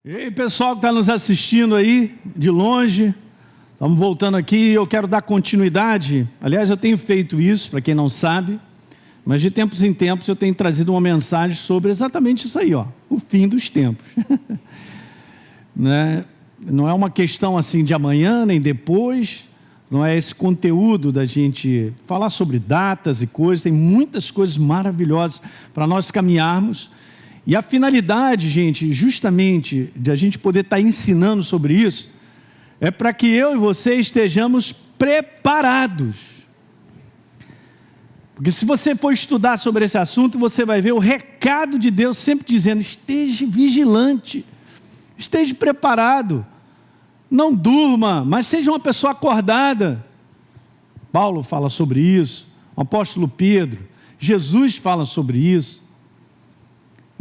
E aí, pessoal que está nos assistindo aí de longe, estamos voltando aqui. Eu quero dar continuidade. Aliás, eu tenho feito isso, para quem não sabe, mas de tempos em tempos eu tenho trazido uma mensagem sobre exatamente isso aí, o fim dos tempos. Né? Não é uma questão assim de amanhã nem depois, não é esse conteúdo da gente falar sobre datas e coisas. Tem muitas coisas maravilhosas para nós caminharmos. E a finalidade, gente, justamente de a gente poder estar ensinando sobre isso, é para que eu e você estejamos preparados. Porque se você for estudar sobre esse assunto, você vai ver o recado de Deus sempre dizendo: esteja vigilante, esteja preparado, não durma, mas seja uma pessoa acordada. Paulo fala sobre isso, o apóstolo Pedro, Jesus fala sobre isso.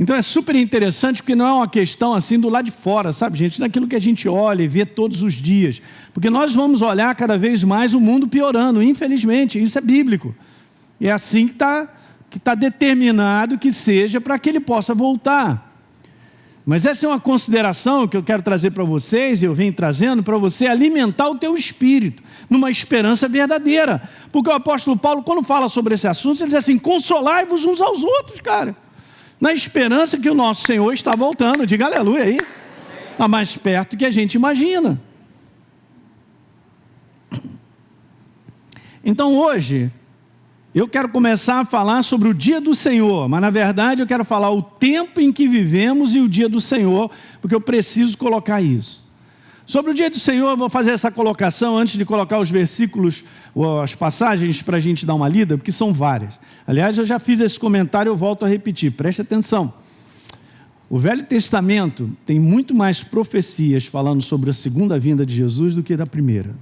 Então é super interessante, porque não é uma questão assim do lado de fora, sabe, gente? Daquilo que a gente olha e vê todos os dias. Porque nós vamos olhar cada vez mais o mundo piorando, infelizmente, isso é bíblico. E é assim que tá determinado que seja para que ele possa voltar. Mas essa é uma consideração que eu quero trazer para vocês, e eu venho trazendo para você alimentar o teu espírito, numa esperança verdadeira. Porque o apóstolo Paulo, quando fala sobre esse assunto, ele diz assim: consolai-vos uns aos outros, cara. Na esperança que o nosso Senhor está voltando. Diga aleluia aí. Está mais perto do que a gente imagina. Então hoje, eu quero começar a falar sobre o dia do Senhor. Mas na verdade eu quero falar o tempo em que vivemos e o dia do Senhor, porque eu preciso colocar isso. Sobre o dia do Senhor, eu vou fazer essa colocação antes de colocar os versículos, as passagens para a gente dar uma lida, porque são várias. Aliás, eu já fiz esse comentário, eu volto a repetir, preste atenção. O Velho Testamento tem muito mais profecias falando sobre a segunda vinda de Jesus do que da primeira.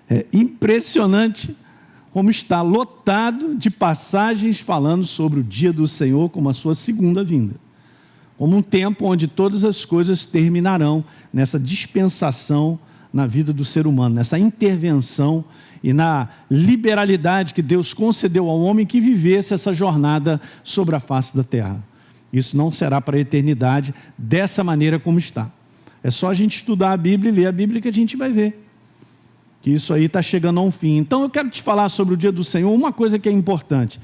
É impressionante como está lotado de passagens falando sobre o dia do Senhor como a sua segunda vinda. Como um tempo onde todas as coisas terminarão nessa dispensação na vida do ser humano, nessa intervenção e na liberalidade que Deus concedeu ao homem que vivesse essa jornada sobre a face da terra. Isso não será para a eternidade dessa maneira como está. É só a gente estudar a Bíblia e ler a Bíblia que a gente vai ver que isso aí está chegando a um fim. Então eu quero te falar sobre o dia do Senhor, uma coisa que é importante.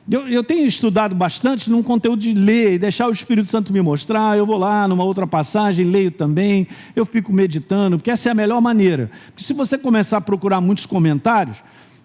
Eu tenho estudado bastante num conteúdo de ler e deixar o Espírito Santo me mostrar. Eu vou lá numa outra passagem, leio também, eu fico meditando, porque essa é a melhor maneira. Porque se você começar a procurar muitos comentários,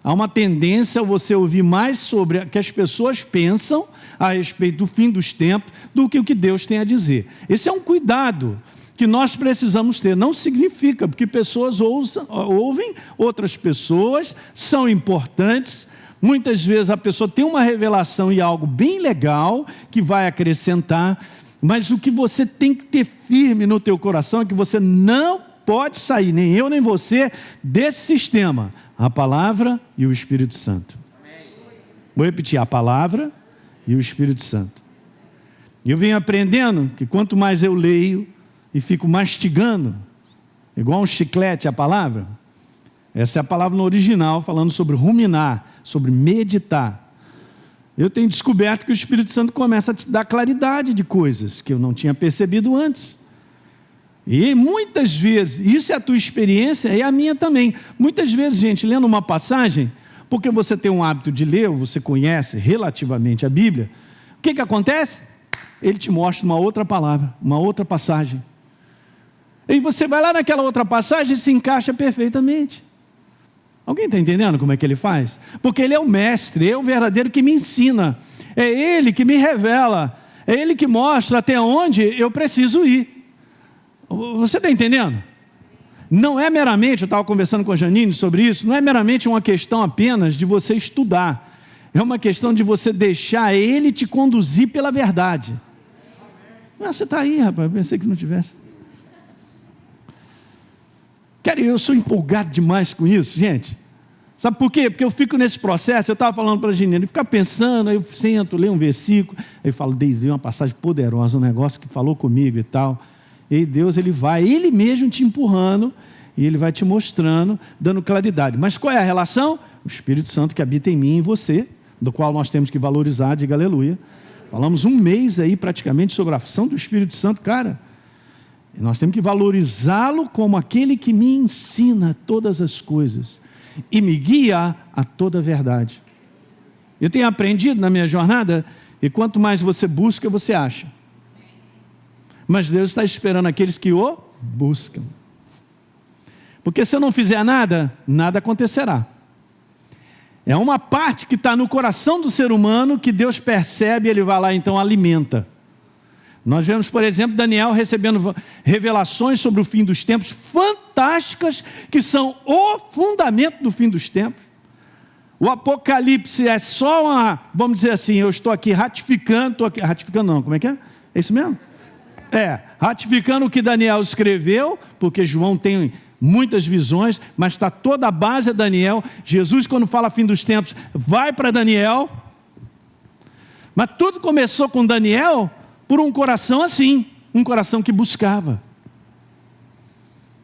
há uma tendência a você ouvir mais sobre o que as pessoas pensam a respeito do fim dos tempos do que o que Deus tem a dizer. Esse é um cuidado que nós precisamos ter. Não significa, porque pessoas ouvem outras pessoas, são importantes. Muitas vezes a pessoa tem uma revelação e algo bem legal que vai acrescentar, mas o que você tem que ter firme no teu coração é que você não pode sair, nem eu nem você, desse sistema: a palavra e o Espírito Santo. Vou repetir: a palavra e o Espírito Santo. E eu venho aprendendo que quanto mais eu leio e fico mastigando, igual um chiclete a palavra, essa é a palavra no original, falando sobre ruminar, sobre meditar. Eu tenho descoberto que o Espírito Santo começa a te dar claridade de coisas que eu não tinha percebido antes. E muitas vezes, isso é a tua experiência e a minha também. Muitas vezes, gente, lendo uma passagem, porque você tem um hábito de ler, ou você conhece relativamente a Bíblia, o que acontece? Ele te mostra uma outra palavra, uma outra passagem. E você vai lá naquela outra passagem e se encaixa perfeitamente. Alguém está entendendo como é que ele faz? Porque ele é o mestre, é o verdadeiro que me ensina. É ele que me revela. É ele que mostra até onde eu preciso ir. Você está entendendo? Não é meramente, eu estava conversando com a Janine sobre isso, não é meramente uma questão apenas de você estudar. É uma questão de você deixar ele te conduzir pela verdade. Ah, você está aí, rapaz, eu pensei que não tivesse. Cara, eu sou empolgado demais com isso, gente. Sabe por quê? Porque eu fico nesse processo. Eu estava falando para a Janine, ficar pensando, aí eu sento, leio um versículo, aí eu falo: Deus, deu uma passagem poderosa, um negócio que falou comigo e tal. E aí Deus, ele mesmo te empurrando, e ele vai te mostrando, dando claridade. Mas qual é a relação? O Espírito Santo que habita em mim e em você, do qual nós temos que valorizar, diga aleluia. Falamos um mês aí praticamente sobre a ação do Espírito Santo, cara. E nós temos que valorizá-lo como aquele que me ensina todas as coisas e me guia a toda a verdade. Eu tenho aprendido na minha jornada, e quanto mais você busca, você acha. Mas Deus está esperando aqueles que o buscam. Porque se eu não fizer nada, nada acontecerá. É uma parte que está no coração do ser humano que Deus percebe e Ele vai lá então alimenta. Nós vemos, por exemplo, Daniel recebendo revelações sobre o fim dos tempos fantásticas, que são o fundamento do fim dos tempos. O Apocalipse é só uma, vamos dizer assim, eu estou aqui ratificando não, como é que é? É isso mesmo? Ratificando o que Daniel escreveu, porque João tem muitas visões, mas está toda a base a Daniel. Jesus, quando fala fim dos tempos, vai para Daniel. Mas tudo começou com Daniel por um coração assim, um coração que buscava.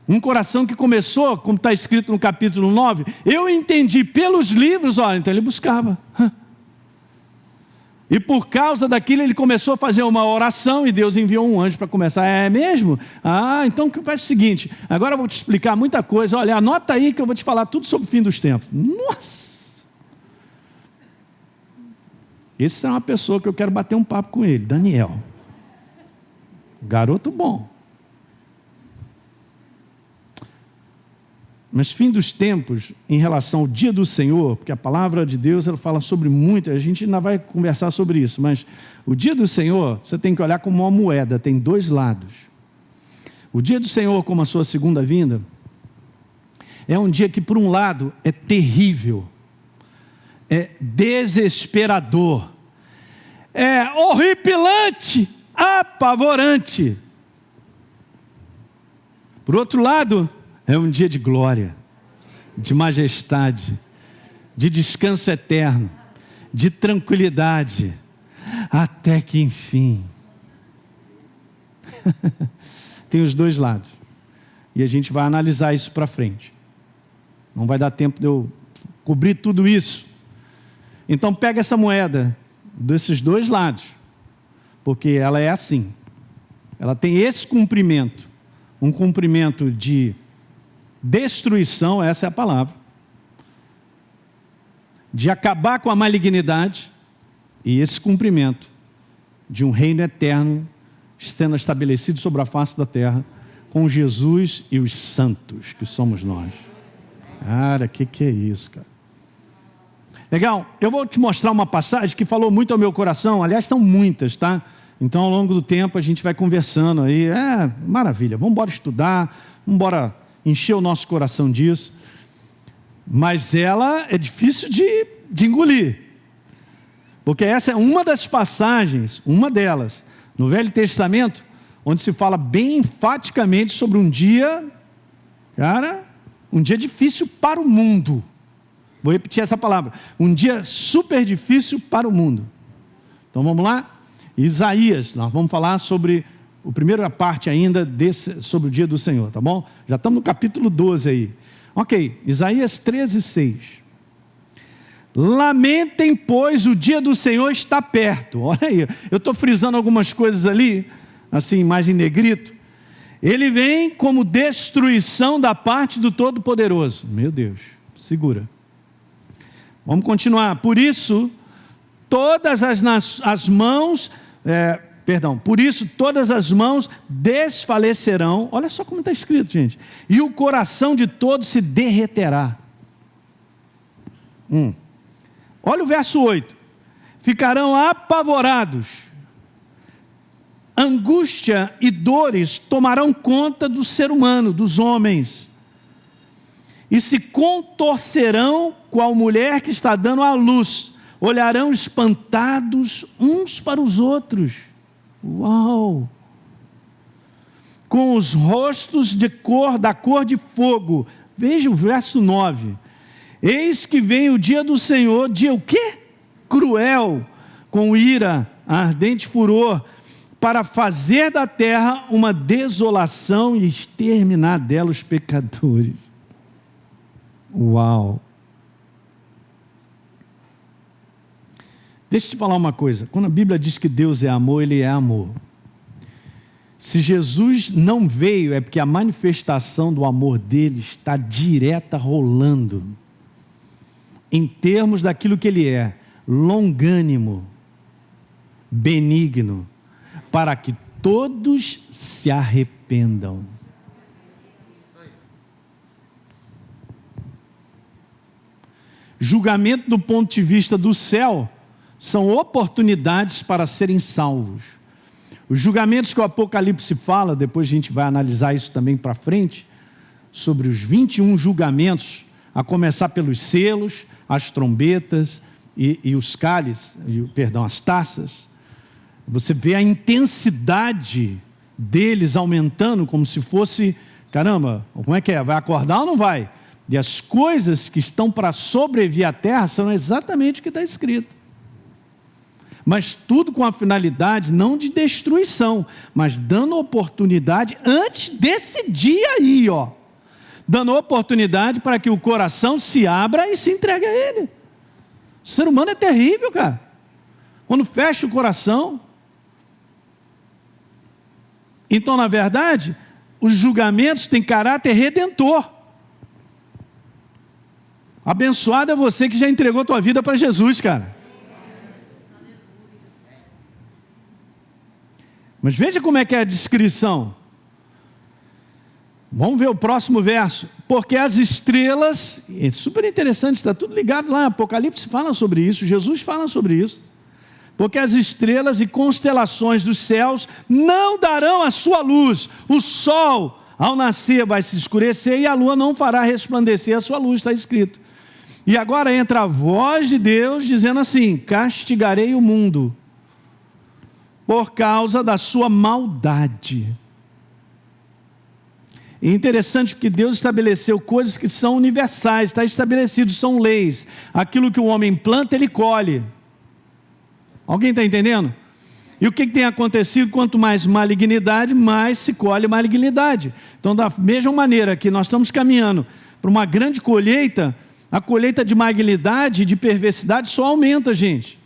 Um coração que começou, como está escrito no capítulo 9, eu entendi pelos livros, olha, então ele buscava. E por causa daquilo ele começou a fazer uma oração e Deus enviou um anjo para começar. É mesmo? Então faz o seguinte, agora eu vou te explicar muita coisa, olha, anota aí que eu vou te falar tudo sobre o fim dos tempos. Nossa! Essa é uma pessoa que eu quero bater um papo com ele, Daniel. Garoto bom. Mas fim dos tempos, em relação ao dia do Senhor, porque a palavra de Deus ela fala sobre muito, a gente ainda vai conversar sobre isso, mas o dia do Senhor, você tem que olhar como uma moeda, tem dois lados. O dia do Senhor, como a sua segunda vinda, é um dia que por um lado é terrível, é desesperador, é horripilante, apavorante. Por outro lado, é um dia de glória, de majestade, de descanso eterno, de tranquilidade, até que enfim. Tem os dois lados. E a gente vai analisar isso para frente. Não vai dar tempo de eu cobrir tudo isso. Então pega essa moeda desses dois lados, porque ela é assim. Ela tem esse cumprimento, um cumprimento de destruição, essa é a palavra, de acabar com a malignidade, e esse cumprimento de um reino eterno sendo estabelecido sobre a face da terra, com Jesus e os santos, que somos nós. Cara, que é isso, cara? Legal, eu vou te mostrar uma passagem que falou muito ao meu coração, aliás, são muitas, tá? Então, ao longo do tempo, a gente vai conversando aí, maravilha, vamos embora estudar, vamos embora encher o nosso coração disso, mas ela é difícil de engolir, porque essa é uma das passagens, uma delas, no Velho Testamento, onde se fala bem enfaticamente sobre um dia, cara, um dia difícil para o mundo. Vou repetir essa palavra, um dia super difícil para o mundo. Então vamos lá, Isaías, nós vamos falar sobre a primeira parte ainda sobre o dia do Senhor, tá bom? Já estamos no capítulo 12 aí. Ok, Isaías 13:6. Lamentem, pois o dia do Senhor está perto. Olha aí, eu estou frisando algumas coisas ali, assim, mais em negrito. Ele vem como destruição da parte do Todo-Poderoso. Meu Deus, segura. Vamos continuar. Por isso, todas as mãos... Por isso todas as mãos desfalecerão. Olha só como está escrito, gente. E o coração de todos se derreterá. Olha o verso 8. Ficarão apavorados. Angústia e dores tomarão conta do ser humano, dos homens. E se contorcerão qual mulher que está dando à luz. Olharão espantados uns para os outros. Uau! Com os rostos da cor de fogo. Veja o verso 9. Eis que vem o dia do Senhor, dia o quê? Cruel, com ira, ardente furor, para fazer da terra uma desolação e exterminar dela os pecadores. Uau! Deixa eu te falar uma coisa. Quando a Bíblia diz que Deus é amor, Ele é amor. Se Jesus não veio, é porque a manifestação do amor dele está direta, rolando. Em termos daquilo que Ele é, longânimo, benigno, para que todos se arrependam. Julgamento do ponto de vista do céu são oportunidades para serem salvos. Os julgamentos que o Apocalipse fala, depois a gente vai analisar isso também para frente, sobre os 21 julgamentos, a começar pelos selos, as trombetas e os cálices, as taças. Você vê a intensidade deles aumentando como se fosse, caramba, como é que é? Vai acordar ou não vai? E as coisas que estão para sobreviver à terra são exatamente o que está escrito. Mas tudo com a finalidade não de destruição, mas dando oportunidade antes desse dia aí, dando oportunidade para que o coração se abra e se entregue a Ele. O ser humano é terrível, cara. Quando fecha o coração. Então, na verdade, os julgamentos têm caráter redentor. Abençoado é você que já entregou a tua vida para Jesus, cara. Mas veja como é que é a descrição. Vamos ver o próximo verso. Porque as estrelas, é super interessante, está tudo ligado lá, Apocalipse fala sobre isso, Jesus fala sobre isso. Porque as estrelas e constelações dos céus não darão a sua luz. O sol, ao nascer, vai se escurecer e a lua não fará resplandecer a sua luz, está escrito. E agora entra a voz de Deus dizendo assim: castigarei o mundo por causa da sua maldade. É interessante porque Deus estabeleceu coisas que são universais, está estabelecido, são leis. Aquilo que o homem planta, ele colhe. Alguém está entendendo? E o que tem acontecido? Quanto mais malignidade, mais se colhe malignidade. Então, da mesma maneira que nós estamos caminhando para uma grande colheita, a colheita de malignidade e de perversidade só aumenta, gente.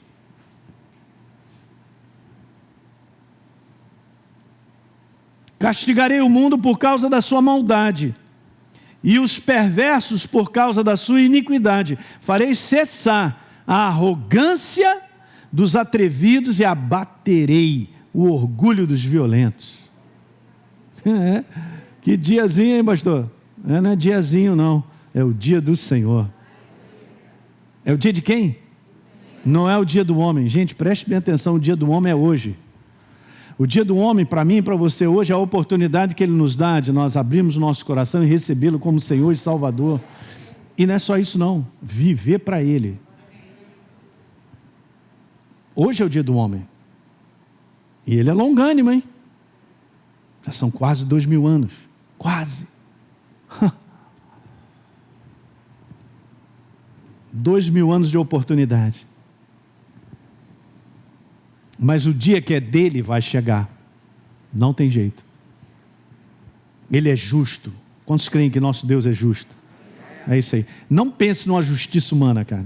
Castigarei o mundo por causa da sua maldade, e os perversos por causa da sua iniquidade. Farei cessar a arrogância dos atrevidos e abaterei o orgulho dos violentos. Que diazinho, hein, pastor? Não é diazinho, não. É o dia do Senhor. É o dia de quem? Não é o dia do homem. Gente, preste bem atenção, o dia do homem é hoje. O dia do homem, para mim e para você hoje, é a oportunidade que Ele nos dá de nós abrirmos o nosso coração e recebê-lo como Senhor e Salvador. E não é só isso não, viver para Ele. Hoje é o dia do homem. E Ele é longânimo, hein? Já são quase 2000 anos. Quase. 2000 anos de oportunidade. Mas o dia que é dele vai chegar. Não tem jeito. Ele é justo. Quantos creem que nosso Deus é justo? É isso aí. Não pense numa justiça humana, cara.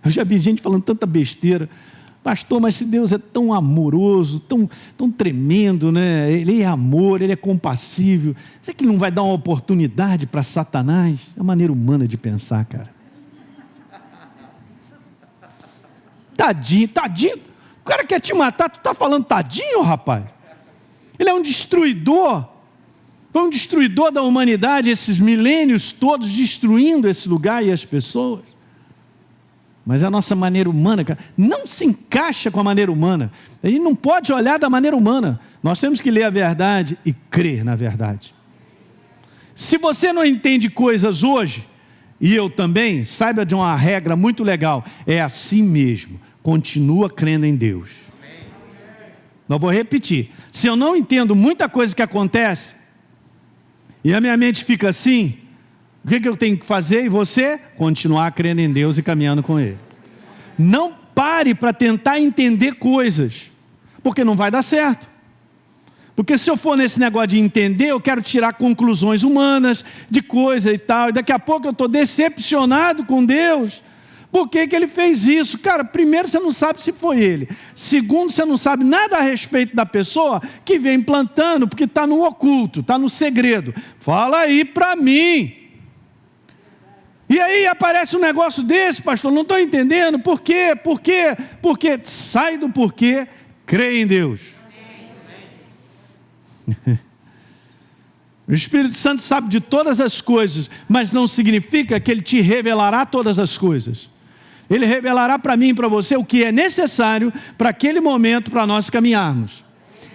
Eu já vi gente falando tanta besteira. Pastor, mas se Deus é tão amoroso, tão tremendo, né? Ele é amor, Ele é compassível. Será que Ele não vai dar uma oportunidade para Satanás? É a maneira humana de pensar, cara. Tadinho. O cara quer te matar, tu está falando tadinho, rapaz? Ele é um destruidor. Foi um destruidor da humanidade, esses milênios todos, destruindo esse lugar e as pessoas. Mas a nossa maneira humana, cara, não se encaixa com a maneira humana. A gente não pode olhar da maneira humana. Nós temos que ler a verdade e crer na verdade. Se você não entende coisas hoje, e eu também, saiba de uma regra muito legal. É assim mesmo. Continua crendo em Deus. Não vou repetir. Se eu não entendo muita coisa que acontece, e a minha mente fica assim, o que eu tenho que fazer? E você? Continuar crendo em Deus e caminhando com Ele. Não pare para tentar entender coisas, porque não vai dar certo. Porque se eu for nesse negócio de entender, eu quero tirar conclusões humanas de coisa e tal, e daqui a pouco eu estou decepcionado com Deus, Por que que ele fez isso? Cara, primeiro, você não sabe se foi ele. Segundo, você não sabe nada a respeito da pessoa que vem plantando, porque está no oculto, está no segredo. Fala aí para mim. E aí aparece um negócio desse, pastor, não estou entendendo. Por quê? Por quê? Porque sai do porquê, crê em Deus. O Espírito Santo sabe de todas as coisas, mas não significa que Ele te revelará todas as coisas. Ele revelará para mim e para você o que é necessário para aquele momento, para nós caminharmos.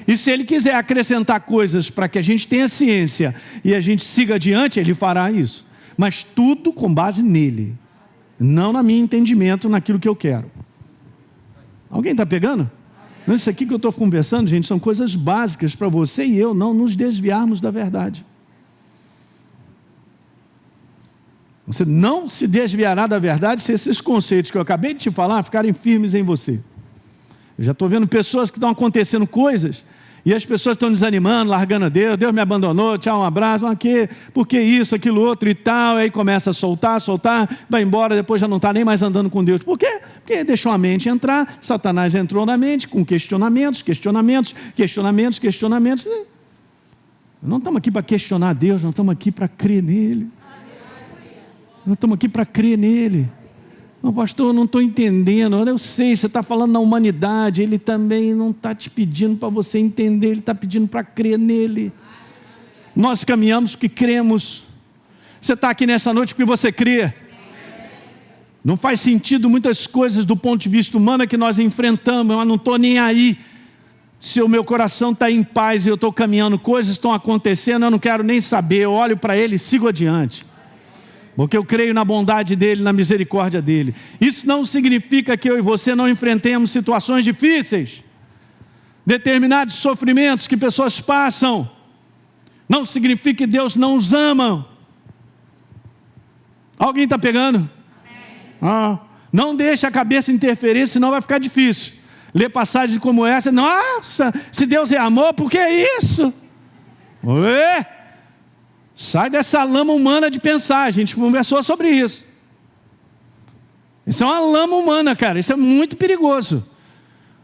E se Ele quiser acrescentar coisas para que a gente tenha ciência e a gente siga adiante, Ele fará isso. Mas tudo com base nele, não no meu entendimento, naquilo que eu quero. Alguém está pegando? Isso aqui que eu estou conversando, gente, são coisas básicas para você e eu não nos desviarmos da verdade. Você não se desviará da verdade se esses conceitos que eu acabei de te falar ficarem firmes em você. Eu já estou vendo pessoas que estão acontecendo coisas e as pessoas estão desanimando, largando a Deus. Deus me abandonou, tchau, um abraço, por que isso, aquilo, outro e tal. Aí começa a soltar, vai embora, depois já não está nem mais andando com Deus. Por quê? Porque deixou a mente entrar, Satanás entrou na mente com questionamentos. Não estamos aqui para questionar Deus, nós estamos aqui para crer nele. Nós estamos aqui para crer nele. Não, pastor, eu não estou entendendo. Eu sei, você está falando na humanidade. Ele também não está te pedindo para você entender. Ele está pedindo para crer nele. Nós caminhamos porque cremos. Você está aqui nessa noite porque você crê. Não faz sentido muitas coisas do ponto de vista humano que nós enfrentamos. Eu não estou nem aí. Se o meu coração está em paz e eu estou caminhando, coisas estão acontecendo, eu não quero nem saber. Eu olho para ele e sigo adiante. Porque eu creio na bondade dele, na misericórdia dele. Isso não significa que eu e você não enfrentemos situações difíceis, determinados sofrimentos que pessoas passam. Não significa que Deus não os ama. Alguém está pegando? Não deixe a cabeça interferir, senão vai ficar difícil. Ler passagens como essa, nossa, se Deus é amor, por que isso? Ué? Sai dessa lama humana de pensar, a gente conversou sobre isso. Isso é uma lama humana, cara, isso é muito perigoso.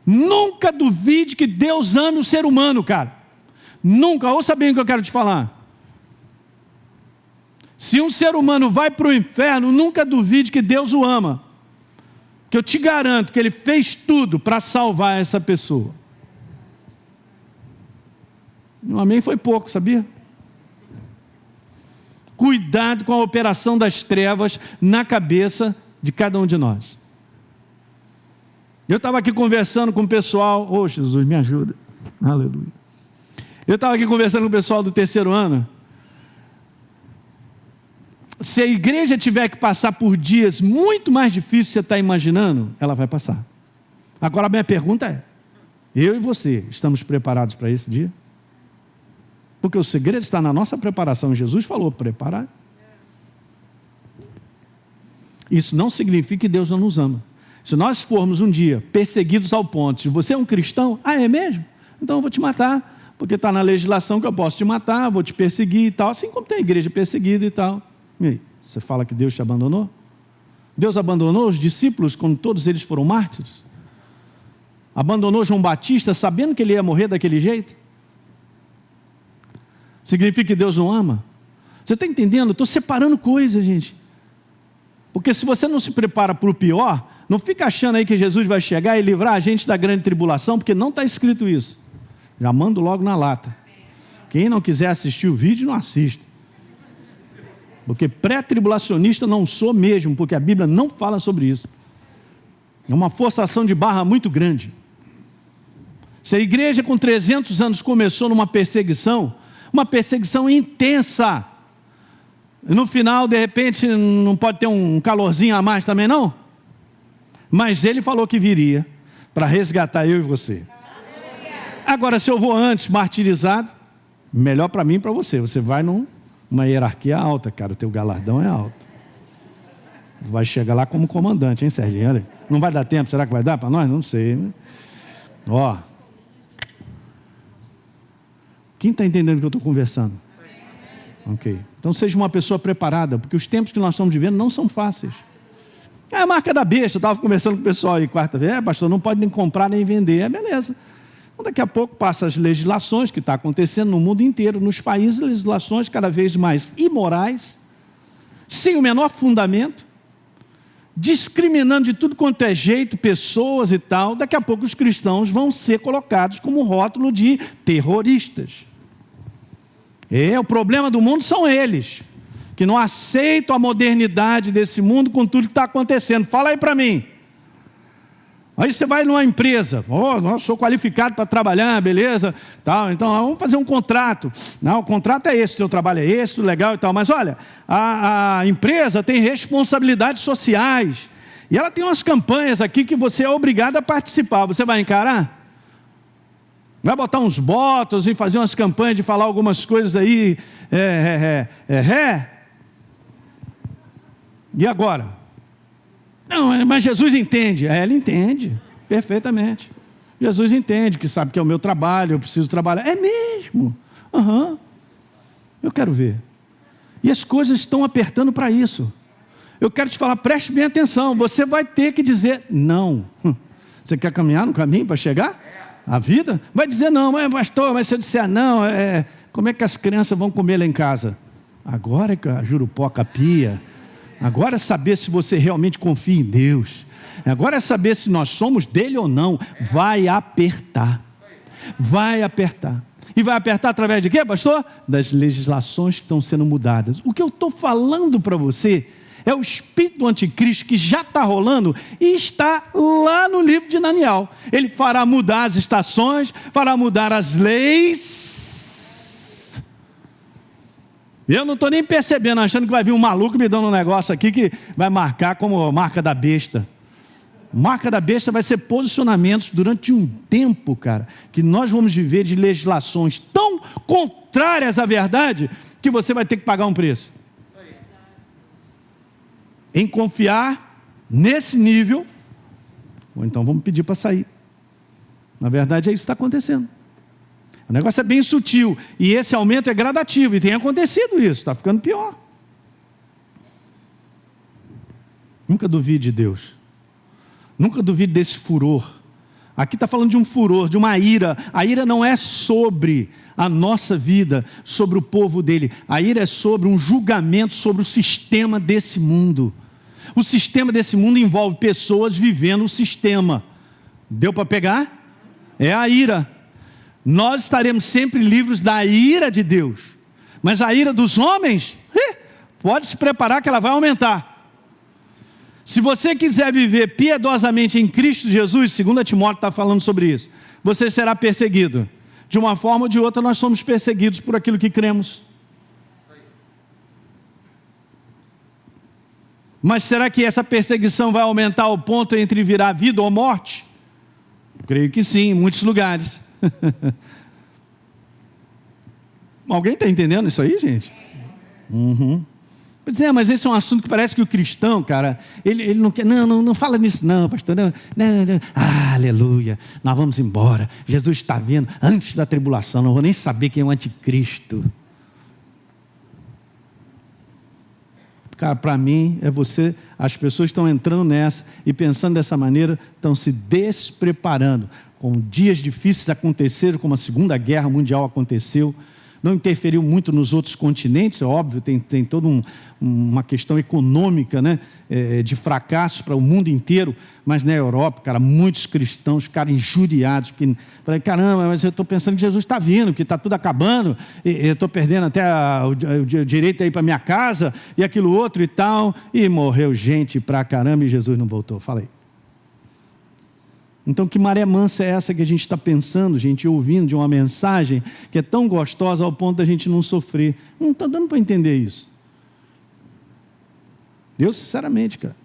Nunca duvide que Deus ame o ser humano, cara. Nunca, ouça bem o que eu quero te falar. Se um ser humano vai para o inferno, nunca duvide que Deus o ama. Que eu te garanto que Ele fez tudo para salvar essa pessoa. Um amém foi pouco, sabia? Cuidado com a operação das trevas na cabeça de cada um de nós. Eu estava aqui conversando com o pessoal, Jesus, me ajuda, aleluia. Eu estava aqui conversando com o pessoal do 3º ano. Se a igreja tiver que passar por dias muito mais difíceis que você está imaginando, ela vai passar. Agora a minha pergunta é, eu e você, estamos preparados para esse dia? Porque o segredo está na nossa preparação. Jesus falou, preparar. Isso não significa que Deus não nos ama. Se nós formos um dia perseguidos ao ponto de você é um cristão, é mesmo? Então eu vou te matar, porque está na legislação que eu posso te matar, vou te perseguir e tal, assim como tem a igreja perseguida e tal. E aí, você fala que Deus te abandonou? Deus abandonou os discípulos quando todos eles foram mártires? Abandonou João Batista sabendo que ele ia morrer daquele jeito? Significa que Deus não ama? Você está entendendo? Eu estou separando coisas, gente. Porque se você não se prepara para o pior, não fica achando aí que Jesus vai chegar e livrar a gente da grande tribulação, porque não está escrito isso. Já mando logo na lata. Quem não quiser assistir o vídeo, não assista. Porque pré-tribulacionista não sou mesmo, porque a Bíblia não fala sobre isso. É uma forçação de barra muito grande. Se a igreja com 300 anos começou numa perseguição, uma perseguição intensa, e no final, de repente, não pode ter um calorzinho a mais também, não? Mas ele falou que viria para resgatar eu e você. Agora, se eu vou antes, martirizado, melhor para mim e para você. Você vai numa hierarquia alta, cara, o teu galardão é alto. Vai chegar lá como comandante, hein, Serginho? Olha aí. Não vai dar tempo, será que vai dar para nós? Não sei. Ó. Quem está entendendo o que eu estou conversando? Ok. Então seja uma pessoa preparada, porque os tempos que nós estamos vivendo não são fáceis. É a marca da besta. Eu estava conversando com o pessoal aí quarta-feira. Pastor, não pode nem comprar nem vender. Beleza. Então, daqui a pouco passa as legislações que está acontecendo no mundo inteiro, nos países, legislações cada vez mais imorais, sem o menor fundamento, discriminando de tudo quanto é jeito, pessoas e tal. Daqui a pouco os cristãos vão ser colocados como rótulo de terroristas. O problema do mundo são eles, que não aceitam a modernidade desse mundo com tudo que está acontecendo. Fala aí para mim. Aí você vai numa empresa, eu sou qualificado para trabalhar, beleza, tal, então vamos fazer um contrato. Não, o contrato é esse, o teu trabalho é esse, legal e tal, mas olha, a empresa tem responsabilidades sociais, e ela tem umas campanhas aqui que você é obrigado a participar. Você vai encarar? Vai botar uns botos e fazer umas campanhas de falar algumas coisas aí, E agora? Não, mas Jesus entende. Ele entende, perfeitamente. Jesus entende, que sabe que é o meu trabalho, eu preciso trabalhar. É mesmo? Eu quero ver. E as coisas estão apertando para isso. Eu quero te falar, preste bem atenção, você vai ter que dizer não. Você quer caminhar no caminho para chegar? A vida? Vai dizer não, mas pastor, mas se eu disser não, como é que as crianças vão comer lá em casa? Agora é que a jurupoca pia. Agora é saber se você realmente confia em Deus. Agora é saber se nós somos dele ou não. Vai apertar. Vai apertar. E vai apertar através de quê, pastor? Das legislações que estão sendo mudadas. O que eu estou falando para você é o espírito do anticristo que já está rolando e está lá no livro de Daniel. Ele fará mudar as estações, fará mudar as leis. Eu não estou nem percebendo, achando que vai vir um maluco me dando um negócio aqui que vai marcar como marca da besta. Marca da besta vai ser posicionamentos durante um tempo, cara, que nós vamos viver de legislações tão contrárias à verdade que você vai ter que pagar um preço. Em confiar nesse nível, ou então vamos pedir para sair. Na verdade é isso que está acontecendo. O negócio é bem sutil, e esse aumento é gradativo, e tem acontecido isso, está ficando pior. Nunca duvide de Deus, nunca duvide desse furor. Aqui está falando de um furor, de uma ira. A ira não é sobre a nossa vida, sobre o povo dele. A ira é sobre um julgamento sobre o sistema desse mundo. O sistema desse mundo envolve pessoas vivendo o sistema. Deu para pegar? É a ira. Nós estaremos sempre livres da ira de Deus, mas a ira dos homens, pode se preparar que ela vai aumentar. Se você quiser viver piedosamente em Cristo Jesus, 2 Timóteo está falando sobre isso, você será perseguido. De uma forma ou de outra nós somos perseguidos por aquilo que cremos. Mas será que essa perseguição vai aumentar ao ponto entre virar vida ou morte? Creio que sim, em muitos lugares. Alguém está entendendo isso aí, gente? Mas esse é um assunto que parece que o cristão, cara, ele não quer, não fala nisso não, pastor, não. Aleluia, nós vamos embora, Jesus está vindo antes da tribulação, não vou nem saber quem é o anticristo. Cara, para mim, as pessoas estão entrando nessa e pensando dessa maneira, estão se despreparando. Com dias difíceis aconteceram, como a Segunda Guerra Mundial aconteceu, não interferiu muito nos outros continentes, é óbvio, tem toda uma questão econômica, né, de fracasso para o mundo inteiro, mas na Europa, cara, muitos cristãos ficaram injuriados, porque falaram, caramba, mas eu estou pensando que Jesus está vindo, que está tudo acabando, eu estou perdendo até o direito aí para minha casa, e aquilo outro e tal, e morreu gente pra caramba e Jesus não voltou. Fala aí. Então, que maré mansa é essa que a gente está pensando, gente, ouvindo de uma mensagem que é tão gostosa ao ponto da gente não sofrer? Não está dando para entender isso. Eu, sinceramente, cara,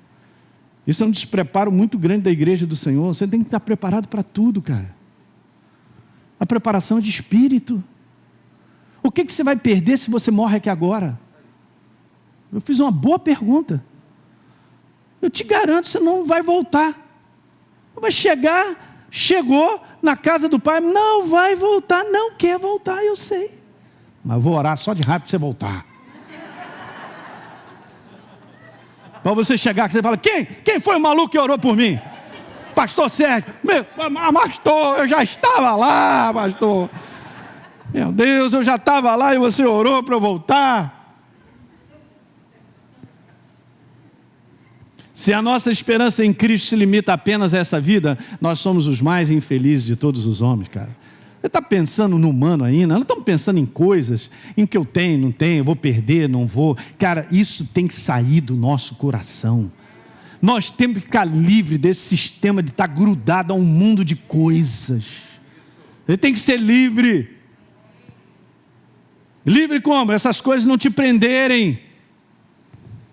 isso é um despreparo muito grande da igreja do Senhor. Você tem que estar preparado para tudo, cara. A preparação é de espírito. O que você vai perder se você morre aqui agora? Eu fiz uma boa pergunta. Eu te garanto, você não vai voltar. Vai chegar, chegou na casa do pai, não vai voltar, não quer voltar, eu sei. Mas vou orar só de raiva para você voltar. Para você chegar aqui, você fala, quem foi o maluco que orou por mim? Pastor Sérgio. Pastor, eu já estava lá, pastor. Meu Deus, eu já estava lá e você orou para eu voltar. Se a nossa esperança em Cristo se limita apenas a essa vida, nós somos os mais infelizes de todos os homens, cara. Você está pensando no humano ainda? Nós estamos pensando em coisas, em que eu tenho, não tenho, vou perder, não vou. Cara, isso tem que sair do nosso coração. Nós temos que ficar livre desse sistema de estar grudado a um mundo de coisas. Ele tem que ser livre. Livre como? Essas coisas não te prenderem.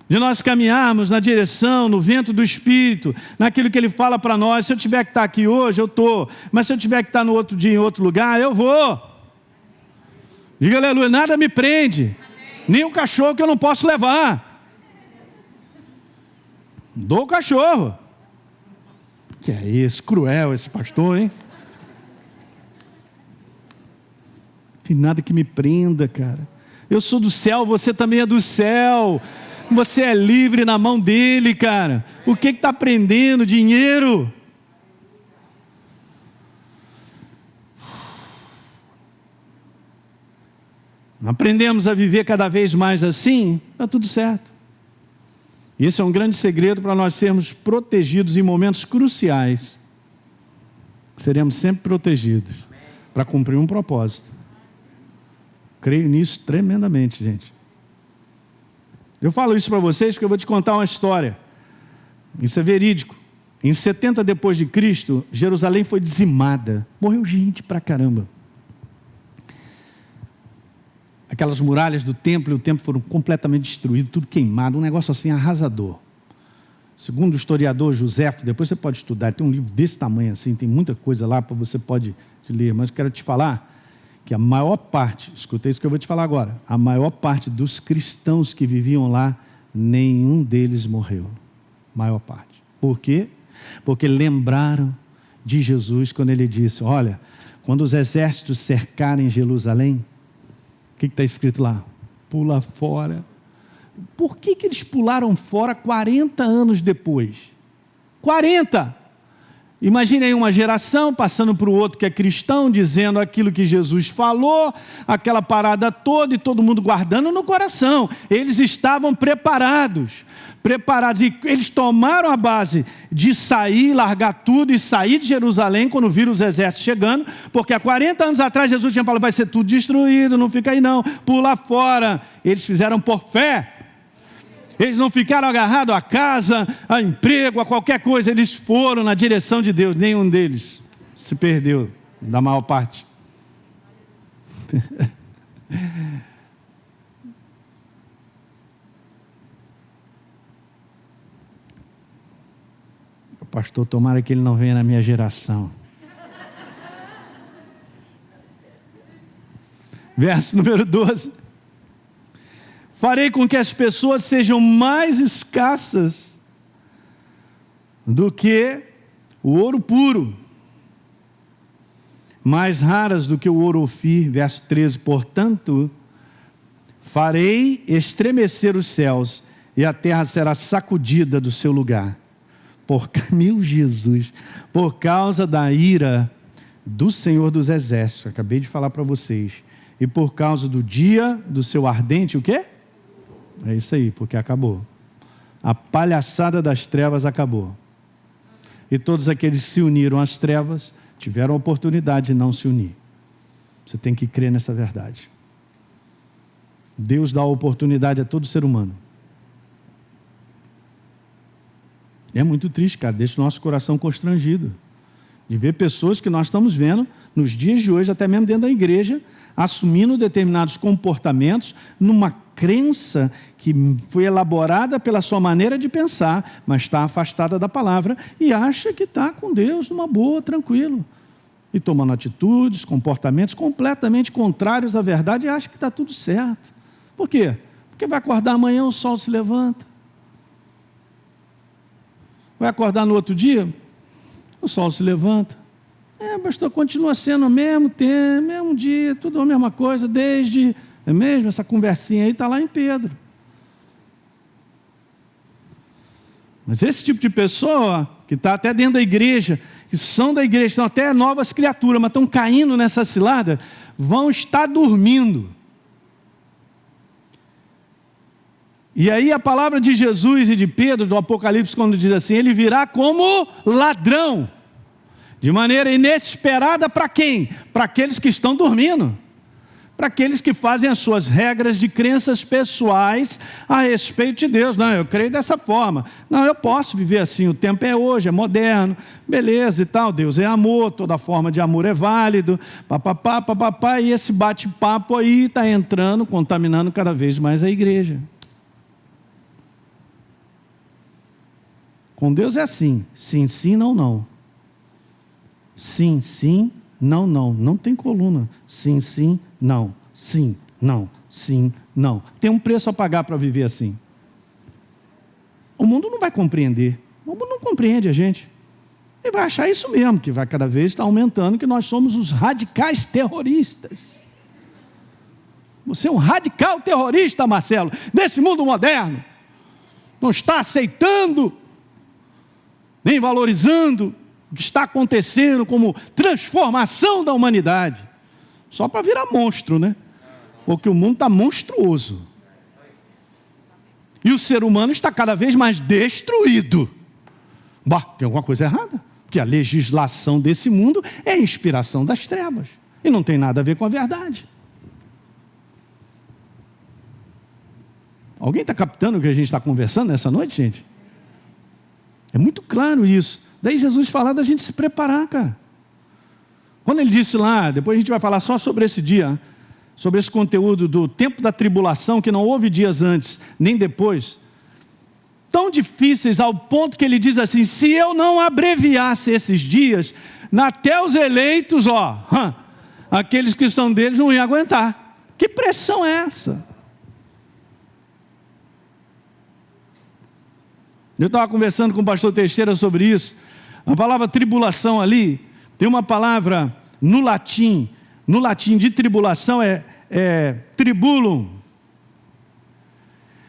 De nós caminharmos na direção, no vento do Espírito, naquilo que Ele fala para nós. Se eu tiver que estar aqui hoje, eu estou. Mas se eu tiver que estar no outro dia, em outro lugar, eu vou. Diga aleluia, nada me prende. Nem o cachorro que eu não posso levar. Dou o cachorro. Que é isso, cruel esse pastor, hein? Tem nada que me prenda, cara. Eu sou do céu, você também é do céu. Você é livre na mão dele, cara. O que está prendendo? Dinheiro. Aprendemos a viver cada vez mais assim, está tudo certo. Esse é um grande segredo para nós sermos protegidos em momentos cruciais. Seremos sempre protegidos para cumprir um propósito. Creio nisso tremendamente, gente. Eu falo isso para vocês porque eu vou te contar uma história. Isso é verídico. Em 70 depois de Cristo, Jerusalém foi dizimada. Morreu gente pra caramba. Aquelas muralhas do templo e o templo foram completamente destruídos, tudo queimado, um negócio assim arrasador. Segundo o historiador Joséfo, depois você pode estudar, tem um livro desse tamanho assim, tem muita coisa lá para você pode ler, mas eu quero te falar que a maior parte, escuta isso que eu vou te falar agora, a maior parte dos cristãos que viviam lá, nenhum deles morreu. Maior parte. Por quê? Porque lembraram de Jesus quando ele disse, olha, quando os exércitos cercarem Jerusalém, o que está escrito lá? Pula fora. Por que eles pularam fora 40 anos depois? 40! Imagine aí uma geração passando para o outro que é cristão, dizendo aquilo que Jesus falou, aquela parada toda e todo mundo guardando no coração. Eles estavam preparados, e eles tomaram a base de sair, largar tudo e sair de Jerusalém quando viram os exércitos chegando, porque há 40 anos atrás Jesus tinha falado, vai ser tudo destruído, não fica aí não, pula fora. Eles fizeram por fé. Eles não ficaram agarrados à casa, a emprego, a qualquer coisa. Eles foram na direção de Deus. Nenhum deles se perdeu, da maior parte. Pastor, tomara que ele não venha na minha geração. Verso número 12. Farei com que as pessoas sejam mais escassas do que o ouro puro, mais raras do que o ouro Ofir. Verso 13, portanto, farei estremecer os céus e a terra será sacudida do seu lugar. Meu Jesus, por causa da ira do Senhor dos Exércitos, acabei de falar para vocês, e por causa do dia do seu ardente, o quê? É isso aí, porque acabou. A palhaçada das trevas acabou. E todos aqueles que se uniram às trevas tiveram a oportunidade de não se unir. Você tem que crer nessa verdade. Deus dá a oportunidade a todo ser humano. É muito triste, cara, deixa o nosso coração constrangido de ver pessoas que nós estamos vendo nos dias de hoje, até mesmo dentro da igreja, assumindo determinados comportamentos numa crença que foi elaborada pela sua maneira de pensar, mas está afastada da palavra e acha que está com Deus numa boa, tranquilo. E tomando atitudes, comportamentos completamente contrários à verdade e acha que está tudo certo. Por quê? Porque vai acordar amanhã, o sol se levanta. Vai acordar no outro dia, o sol se levanta. Pastor, continua sendo o mesmo tempo, mesmo dia, tudo a mesma coisa, desde, é mesmo? Essa conversinha aí está lá em Pedro. Mas esse tipo de pessoa, que está até dentro da igreja, que são da igreja, são até novas criaturas, mas estão caindo nessa cilada, vão estar dormindo. E aí a palavra de Jesus e de Pedro, do Apocalipse, quando diz assim, ele virá como ladrão, de maneira inesperada para quem? Para aqueles que estão dormindo. Para aqueles que fazem as suas regras de crenças pessoais a respeito de Deus. Não, eu creio dessa forma. Não, eu posso viver assim, o tempo é hoje, é moderno, beleza e tal, Deus é amor, toda forma de amor é válido, papapá, papapá, e esse bate-papo aí está entrando, contaminando cada vez mais a igreja. Com Deus é assim, sim, sim, não, não. Sim, sim, não, não. Não tem coluna. Sim, sim, não. Sim, não. Sim, não. Tem um preço a pagar para viver assim. O mundo não vai compreender. O mundo não compreende a gente. Ele vai achar isso mesmo, que vai cada vez estar aumentando, que nós somos os radicais terroristas. Você é um radical terrorista, Marcelo, desse mundo moderno. Não está aceitando, nem valorizando o que está acontecendo como transformação da humanidade. Só para virar monstro, né? Porque o mundo está monstruoso. E o ser humano está cada vez mais destruído. Bah, tem alguma coisa errada. Porque a legislação desse mundo é a inspiração das trevas. E não tem nada a ver com a verdade. Alguém está captando o que a gente está conversando nessa noite, gente? É muito claro isso. Daí Jesus fala da gente se preparar, cara. Quando ele disse lá, depois a gente vai falar só sobre esse dia, sobre esse conteúdo do tempo da tribulação, que não houve dias antes, nem depois, tão difíceis ao ponto que ele diz assim, se eu não abreviasse esses dias, até os eleitos, aqueles que são deles não iam aguentar. Que pressão é essa? Eu estava conversando com o pastor Teixeira sobre isso. A palavra tribulação ali, tem uma palavra no latim de tribulação é tribulum.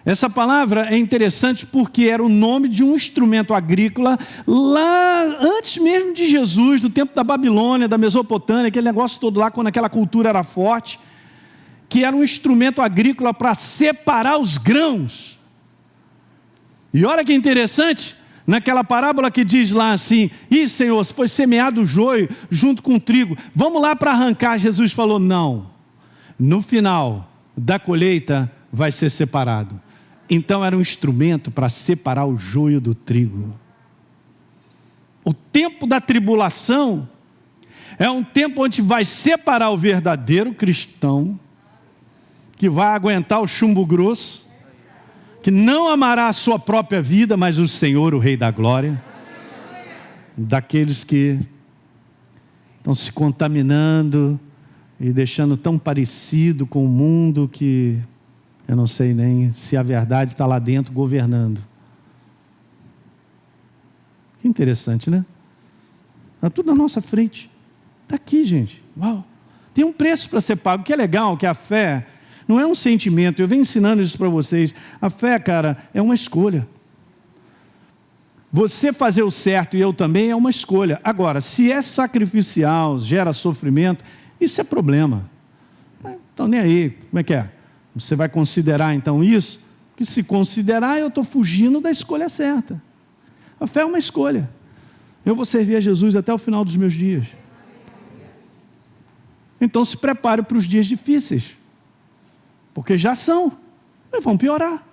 Essa palavra é interessante porque era o nome de um instrumento agrícola lá antes mesmo de Jesus, do tempo da Babilônia, da Mesopotâmia, aquele negócio todo lá, quando aquela cultura era forte, que era um instrumento agrícola para separar os grãos. E olha que interessante, naquela parábola que diz lá assim, Senhor, foi semeado o joio junto com o trigo, vamos lá para arrancar. Jesus falou, não, no final da colheita vai ser separado. Então era um instrumento para separar o joio do trigo. O tempo da tribulação é um tempo onde vai separar o verdadeiro cristão, que vai aguentar o chumbo grosso, que não amará a sua própria vida, mas o Senhor, o Rei da Glória, daqueles que estão se contaminando e deixando tão parecido com o mundo que eu não sei nem se a verdade está lá dentro governando. Que interessante, né? Está tudo na nossa frente. Está aqui, gente. Uau! Tem um preço para ser pago. O que é legal, que a fé não é um sentimento. Eu venho ensinando isso para vocês. A fé, cara, é uma escolha. Você fazer o certo e eu também é uma escolha. Agora, se é sacrificial, gera sofrimento, isso é problema. Então, nem aí. Como é que é? Você vai considerar, então, isso? Que se considerar, eu estou fugindo da escolha certa. A fé é uma escolha. Eu vou servir a Jesus até o final dos meus dias. Então, se prepare para os dias difíceis. Porque já são, e vão piorar.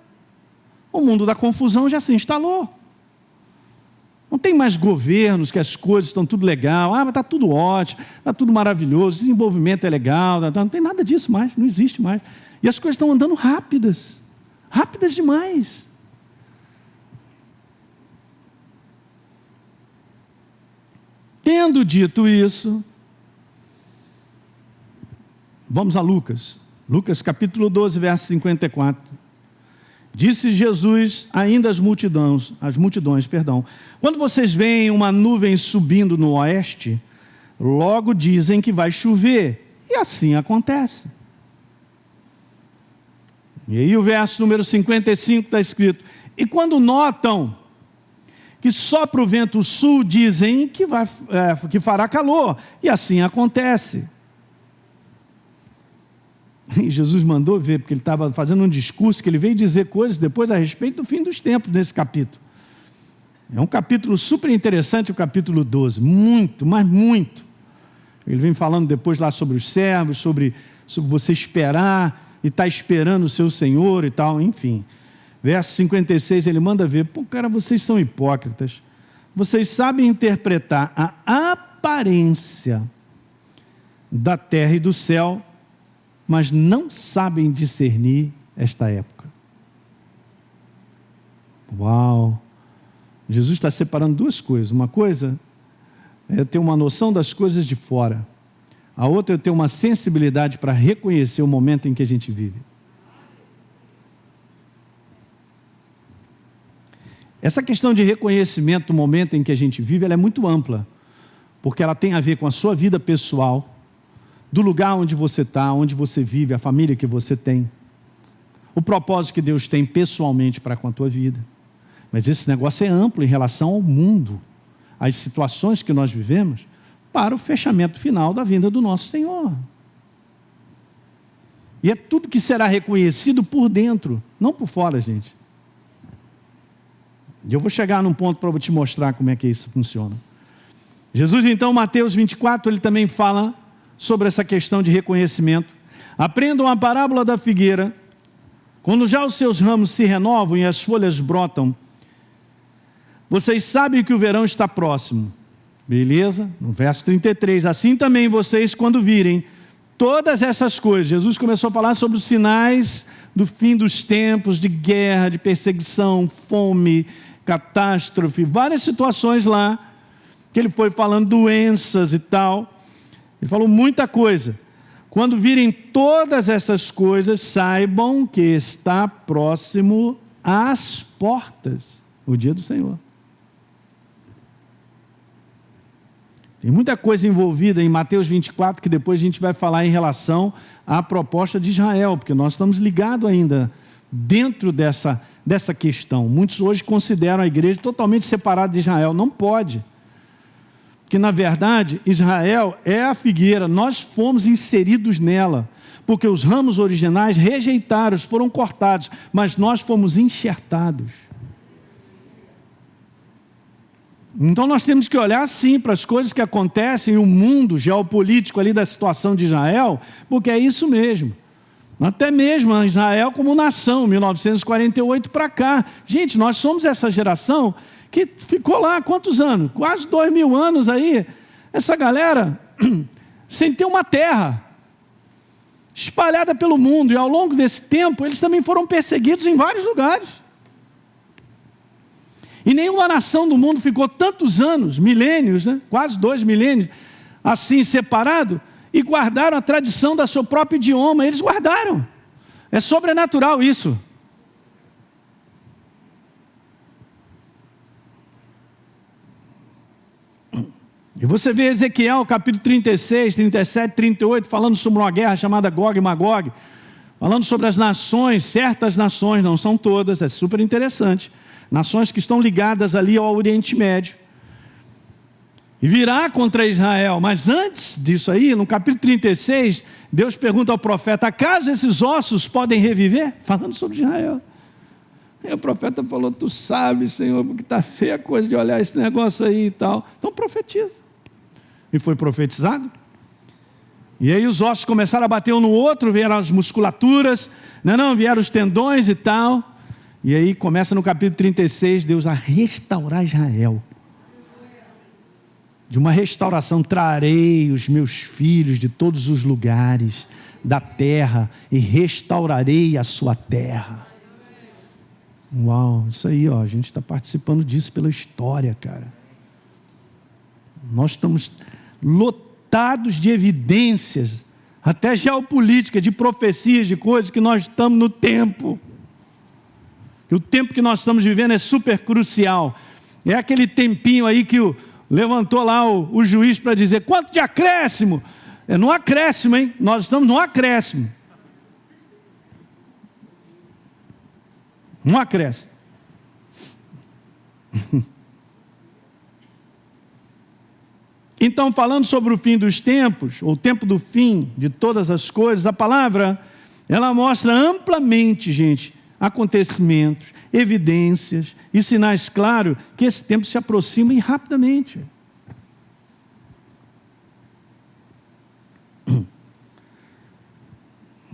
O mundo da confusão já se instalou. Não tem mais governos que as coisas estão tudo legal, mas está tudo ótimo, está tudo maravilhoso, desenvolvimento é legal, não tem nada disso mais, não existe mais. E as coisas estão andando rápidas demais. Tendo dito isso, vamos a Lucas. Lucas capítulo 12, verso 54. Disse Jesus ainda às multidões, quando vocês veem uma nuvem subindo no oeste, logo dizem que vai chover, e assim acontece. E aí o verso número 55 está escrito, e quando notam que sopra o vento sul, dizem que fará calor, e assim acontece. E Jesus mandou ver, porque ele estava fazendo um discurso, que ele veio dizer coisas depois a respeito do fim dos tempos nesse capítulo. É um capítulo super interessante, o capítulo 12, muito, mas muito. Ele vem falando depois lá sobre os servos, sobre você esperar, e estar esperando o seu Senhor e tal, enfim. Verso 56, ele manda ver, cara, vocês são hipócritas. Vocês sabem interpretar a aparência da terra e do céu, mas não sabem discernir esta época. Uau! Jesus está separando duas coisas. Uma coisa é ter uma noção das coisas de fora. A outra é ter uma sensibilidade para reconhecer o momento em que a gente vive. Essa questão de reconhecimento do momento em que a gente vive, ela é muito ampla, porque ela tem a ver com a sua vida pessoal, do lugar onde você está, onde você vive, a família que você tem, o propósito que Deus tem pessoalmente para com a tua vida. Mas esse negócio é amplo em relação ao mundo, às situações que nós vivemos, para o fechamento final da vinda do nosso Senhor. E é tudo que será reconhecido por dentro, não por fora, gente. E eu vou chegar num ponto para te mostrar como é que isso funciona. Jesus, então, Mateus 24, ele também fala sobre essa questão de reconhecimento. Aprendam a parábola da figueira. Quando já os seus ramos se renovam e as folhas brotam, vocês sabem que o verão está próximo. Beleza? No verso 33, assim também vocês, quando virem todas essas coisas, Jesus começou a falar sobre os sinais do fim dos tempos, de guerra, de perseguição, fome, catástrofe, várias situações lá, que ele foi falando, doenças e tal, ele falou muita coisa. Quando virem todas essas coisas, saibam que está próximo às portas o dia do Senhor. Tem muita coisa envolvida em Mateus 24, que depois a gente vai falar em relação à proposta de Israel, porque nós estamos ligados ainda dentro dessa questão. Muitos hoje consideram a igreja totalmente separada de Israel. Não pode. Porque, na verdade, Israel é a figueira, nós fomos inseridos nela, porque os ramos originais rejeitaram, foram cortados, mas nós fomos enxertados. Então nós temos que olhar sim para as coisas que acontecem no mundo geopolítico ali da situação de Israel, porque é isso mesmo. Até mesmo Israel como nação, 1948 para cá. Gente, nós somos essa geração que ficou lá quantos anos? Quase 2000 anos aí. Essa galera sem ter uma terra, espalhada pelo mundo. E ao longo desse tempo eles também foram perseguidos em vários lugares. E nenhuma nação do mundo ficou tantos anos, milênios, né? Quase 2 milênios, assim separado, e guardaram a tradição do seu próprio idioma. Eles guardaram. É sobrenatural isso. E você vê Ezequiel, capítulo 36, 37, 38, falando sobre uma guerra chamada Gog e Magog, falando sobre as nações, certas nações, não são todas, é super interessante. Nações que estão ligadas ali ao Oriente Médio. E virá contra Israel. Mas antes disso aí, no capítulo 36, Deus pergunta ao profeta, acaso esses ossos podem reviver? Falando sobre Israel. E o profeta falou, tu sabes, Senhor, porque está feia a coisa de olhar esse negócio aí e tal. Então profetiza. E foi profetizado. E aí os ossos começaram a bater um no outro, vieram as musculaturas, vieram os tendões e tal. E aí começa no capítulo 36, Deus a restaurar Israel. De uma restauração, trarei os meus filhos de todos os lugares da terra e restaurarei a sua terra. Uau, isso aí, ó, a gente está participando disso pela história, cara. Nós estamos lotados de evidências, até geopolítica, de profecias, de coisas que nós estamos no tempo. E o tempo que nós estamos vivendo é super crucial. É aquele tempinho aí que levantou lá o juiz para dizer, quanto de acréscimo? É no acréscimo, hein? Nós estamos no acréscimo. Um acréscimo. Então, falando sobre o fim dos tempos, ou o tempo do fim de todas as coisas, a palavra, ela mostra amplamente, gente, acontecimentos, evidências e sinais claros que esse tempo se aproxima e rapidamente.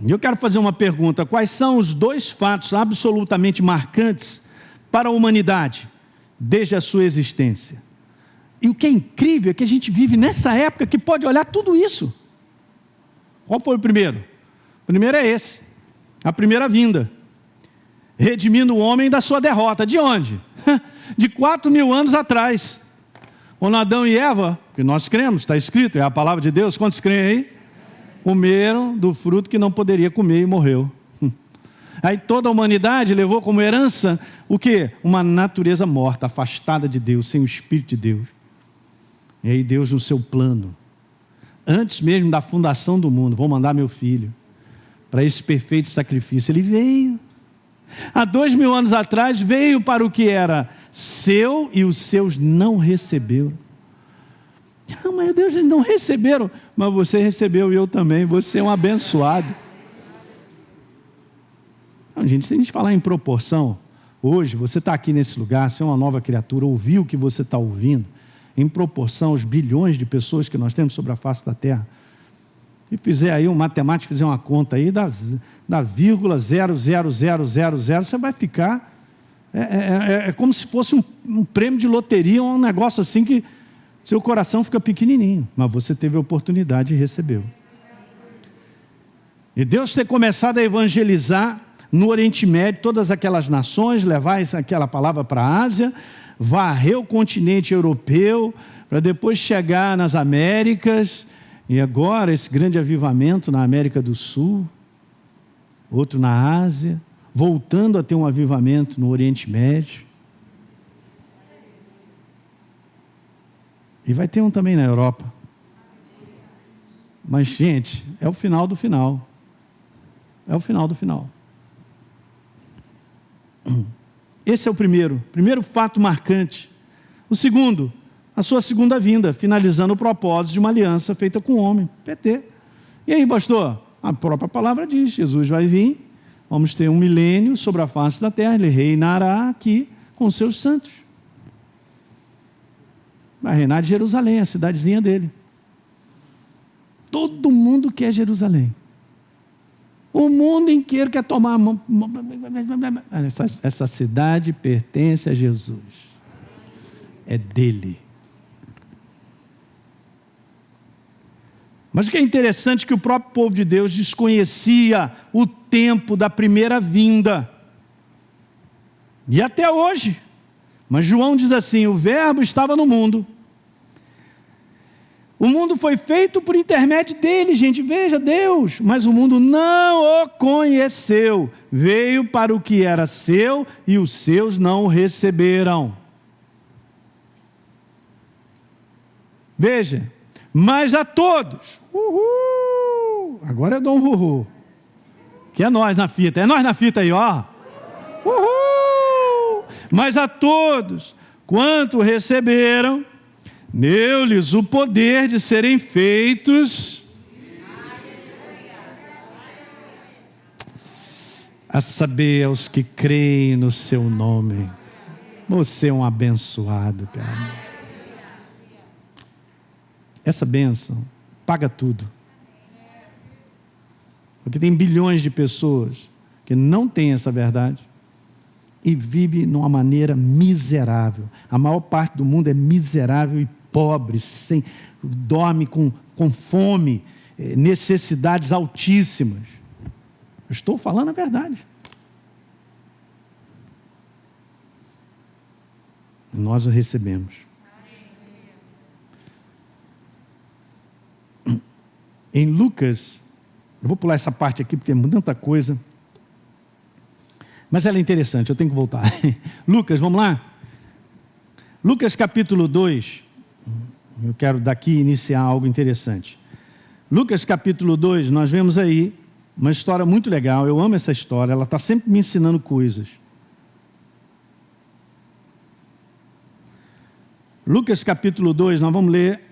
Eu quero fazer uma pergunta: quais são os 2 fatos absolutamente marcantes para a humanidade desde a sua existência? E o que é incrível é que a gente vive nessa época que pode olhar tudo isso. Qual foi o primeiro? O primeiro é esse, a primeira vinda, redimindo o homem da sua derrota. De onde? De 4.000 anos atrás, quando Adão e Eva, que nós cremos, está escrito, é a palavra de Deus, quantos creem aí? Comeram do fruto que não poderia comer e morreu. Aí toda a humanidade levou como herança o quê? Uma natureza morta, afastada de Deus, sem o Espírito de Deus. E aí Deus, no seu plano, antes mesmo da fundação do mundo, vou mandar meu filho para esse perfeito sacrifício. Ele veio. Há 2.000 anos atrás, veio para o que era seu e os seus não receberam. Não, mas Deus, eles não receberam. Mas você recebeu e eu também. Você é um abençoado. Não, gente, se a gente falar em proporção, hoje você está aqui nesse lugar, você é uma nova criatura, ouviu o que você está ouvindo, em proporção aos bilhões de pessoas que nós temos sobre a face da terra. E fizer aí, um matemático fizer uma conta aí, da vírgula 0,0000, você vai ficar, é como se fosse um prêmio de loteria, um negócio assim que seu coração fica pequenininho, mas você teve a oportunidade e recebeu. E Deus ter começado a evangelizar no Oriente Médio, todas aquelas nações, levar aquela palavra para a Ásia, varrer o continente europeu, para depois chegar nas Américas, e agora esse grande avivamento na América do Sul, outro na Ásia, voltando a ter um avivamento no Oriente Médio. E vai ter um também na Europa. Mas, gente, é o final do final. É o final do final. Esse é o primeiro fato marcante. O segundo, a sua segunda vinda, finalizando o propósito de uma aliança feita com o homem, PT. E aí, pastor? A própria palavra diz, Jesus vai vir, vamos ter um milênio sobre a face da terra, ele reinará aqui com seus santos. Vai reinar de Jerusalém, a cidadezinha dele. Todo mundo quer Jerusalém. O mundo inteiro quer tomar a mão. Essa cidade pertence a Jesus. É dele. Mas o que é interessante é que o próprio povo de Deus desconhecia o tempo da primeira vinda. E até hoje. Mas João diz assim: o verbo estava no mundo. O mundo foi feito por intermédio dele, gente, veja, Deus. Mas o mundo não o conheceu. Veio para o que era seu e os seus não o receberam. Veja, mas a todos. Uhul! Agora eu dou um uhul. Que é nós na fita. É nós na fita aí, ó. Uhul! Mas a todos, quanto receberam, deu-lhes o poder de serem feitos a saber, aos que creem no seu nome. Você é um abençoado, cara. Essa bênção paga tudo. Porque tem bilhões de pessoas que não têm essa verdade e vivem de uma maneira miserável. A maior parte do mundo é miserável e pobre, dorme com fome, necessidades altíssimas. Eu estou falando a verdade. Nós o recebemos. Em Lucas, eu vou pular essa parte aqui porque tem muita coisa, mas ela é interessante, eu tenho que voltar. Lucas, vamos lá? Lucas capítulo 2, eu quero daqui iniciar algo interessante. Lucas capítulo 2, nós vemos aí uma história muito legal, eu amo essa história, ela está sempre me ensinando coisas. Lucas capítulo 2, nós vamos ler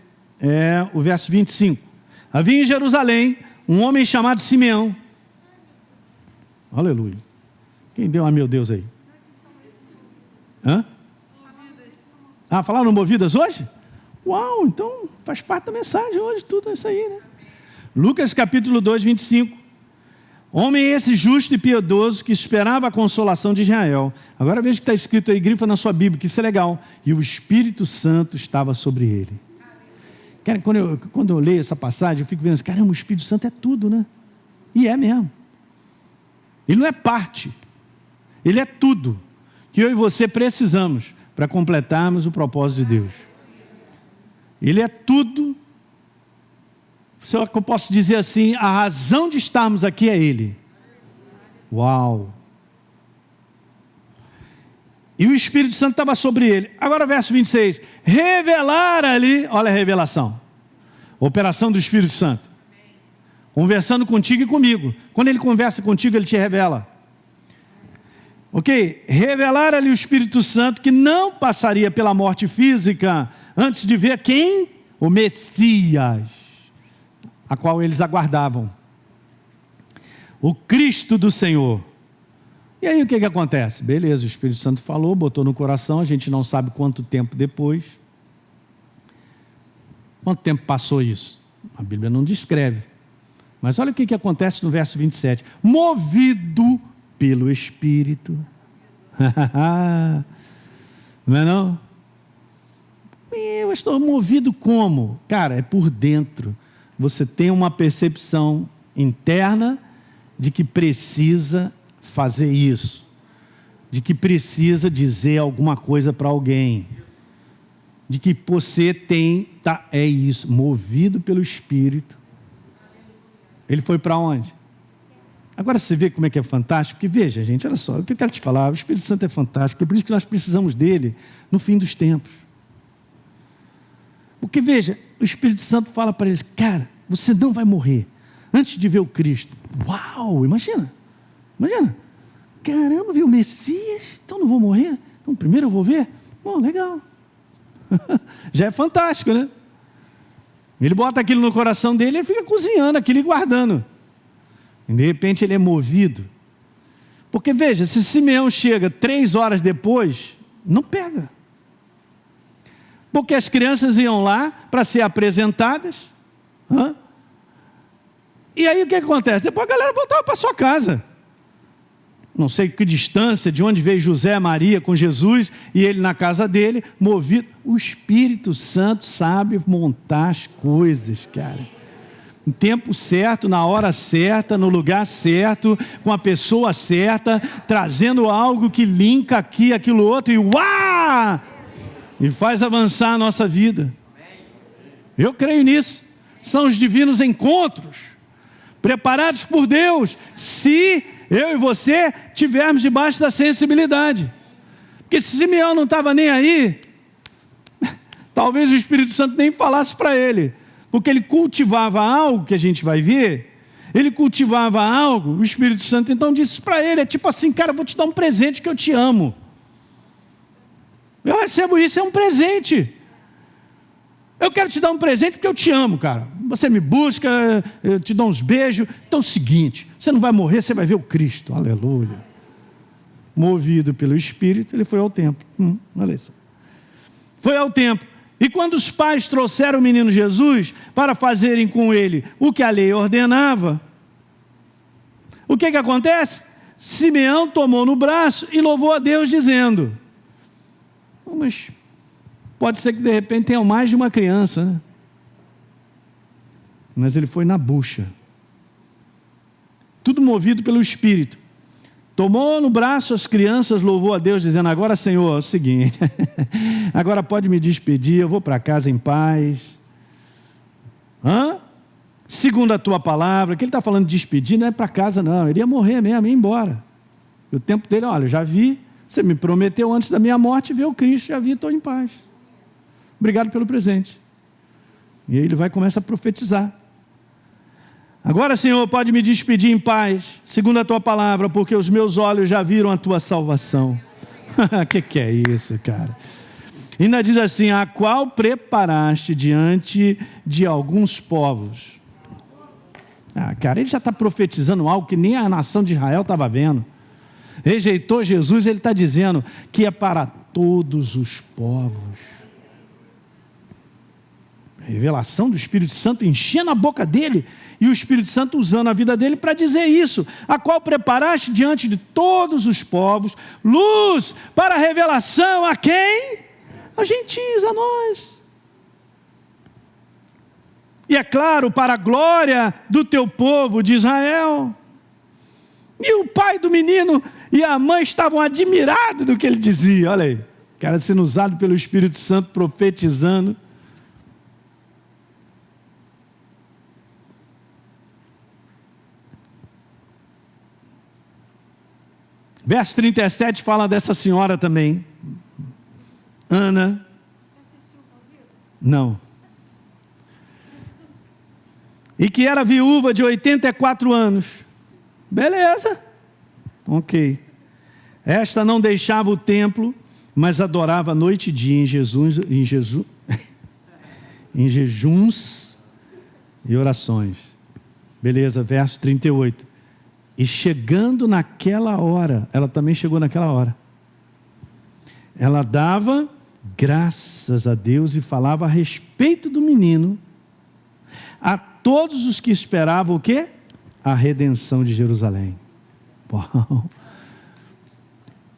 o verso 25. Havia em Jerusalém um homem chamado Simeão. Aleluia. Quem deu meu Deus aí? Hã? Falaram movidas hoje? Uau, então faz parte da mensagem hoje, tudo isso aí, né? Lucas capítulo 2, 25. Homem esse justo e piedoso que esperava a consolação de Israel. Agora veja que está escrito aí, grifa na sua Bíblia, que isso é legal. E o Espírito Santo estava sobre ele. Cara, quando eu leio essa passagem, eu fico vendo assim, caramba, o Espírito Santo é tudo, né? E é mesmo. Ele não é parte. Ele é tudo que eu e você precisamos para completarmos o propósito de Deus. Ele é tudo. Só que eu posso dizer assim, a razão de estarmos aqui é Ele. Uau! E o Espírito Santo estava sobre ele. Agora verso 26. Revelar-lhe, olha a revelação. Operação do Espírito Santo. Conversando contigo e comigo. Quando ele conversa contigo, ele te revela. Ok? Revelar-lhe o Espírito Santo que não passaria pela morte física antes de ver quem? O Messias, a qual eles aguardavam. O Cristo do Senhor. E aí o que acontece? Beleza, o Espírito Santo falou, botou no coração, a gente não sabe quanto tempo depois. Quanto tempo passou isso? A Bíblia não descreve. Mas olha o que acontece no verso 27. Movido pelo Espírito. Não é não? Eu estou movido como? Cara, é por dentro. Você tem uma percepção interna de que precisa fazer isso, de que precisa dizer alguma coisa para alguém, de que você é isso, movido pelo Espírito. Ele foi para onde? Agora você vê como é que é fantástico, porque veja gente, olha só, o que eu quero te falar, o Espírito Santo é fantástico, é por isso que nós precisamos dele no fim dos tempos. Porque veja, o Espírito Santo fala para eles, cara, você não vai morrer antes de ver o Cristo. Uau, imagina, caramba, viu o Messias, então não vou morrer, então primeiro eu vou ver, bom, legal, já é fantástico, né? Ele bota aquilo no coração dele e fica cozinhando aquilo e guardando, e de repente ele é movido, porque veja, se Simeão chega 3 horas depois, não pega, porque as crianças iam lá para ser apresentadas, e aí o que acontece? Depois a galera voltava para sua casa, não sei que distância, de onde veio José e Maria com Jesus, e ele na casa dele, movido. O Espírito Santo sabe montar as coisas, cara. No tempo certo, na hora certa, no lugar certo, com a pessoa certa, trazendo algo que linka aqui, aquilo outro, e uau! E faz avançar a nossa vida. Eu creio nisso. São os divinos encontros, preparados por Deus, se eu e você tivermos debaixo da sensibilidade. Porque se Simeão não estava nem aí, talvez o Espírito Santo nem falasse para ele, porque ele cultivava algo que a gente vai ver, ele cultivava algo, o Espírito Santo então disse para ele, é tipo assim, cara, eu vou te dar um presente que eu te amo. Eu recebo isso, é um presente. Eu quero te dar um presente porque eu te amo, cara. Você me busca, eu te dou uns beijos. Então é o seguinte, você não vai morrer, você vai ver o Cristo. Aleluia. Movido pelo Espírito, ele foi ao templo. Olha isso. Foi ao templo. E quando os pais trouxeram o menino Jesus para fazerem com ele o que a lei ordenava, o que acontece? Simeão tomou no braço e louvou a Deus dizendo, mas pode ser que de repente tenha mais de uma criança, né? Mas ele foi na bucha, tudo movido pelo Espírito, tomou no braço as crianças, louvou a Deus dizendo, agora Senhor, é o seguinte, agora pode me despedir, eu vou para casa em paz, segundo a tua palavra, que ele está falando de despedir, não é para casa não, ele ia morrer mesmo, ia embora, e o tempo dele, olha, eu já vi, você me prometeu antes da minha morte ver o Cristo, já vi, estou em paz, obrigado pelo presente. E aí ele vai e começa a profetizar, agora Senhor, pode me despedir em paz, segundo a tua palavra, porque os meus olhos já viram a tua salvação. Que é isso, cara? Ainda diz assim: a qual preparaste diante de alguns povos. Cara, ele já está profetizando algo que nem a nação de Israel estava vendo. Rejeitou Jesus, ele está dizendo que é para todos os povos. Revelação do Espírito Santo enchendo a boca dele, e o Espírito Santo usando a vida dele para dizer isso: a qual preparaste diante de todos os povos, luz para a revelação a quem? A gentios, a nós. E é claro, para a glória do teu povo de Israel. E o pai do menino e a mãe estavam admirados do que ele dizia. Olha aí, o cara sendo usado pelo Espírito Santo, profetizando. Verso 37 fala dessa senhora também, Ana. Não. E que era viúva de 84 anos. Beleza. Ok. Esta não deixava o templo, mas adorava noite e dia em jejuns e orações. Beleza, verso 38. E chegando naquela hora, ela também chegou naquela hora, ela dava graças a Deus e falava a respeito do menino a todos os que esperavam o quê? A redenção de Jerusalém. Uau.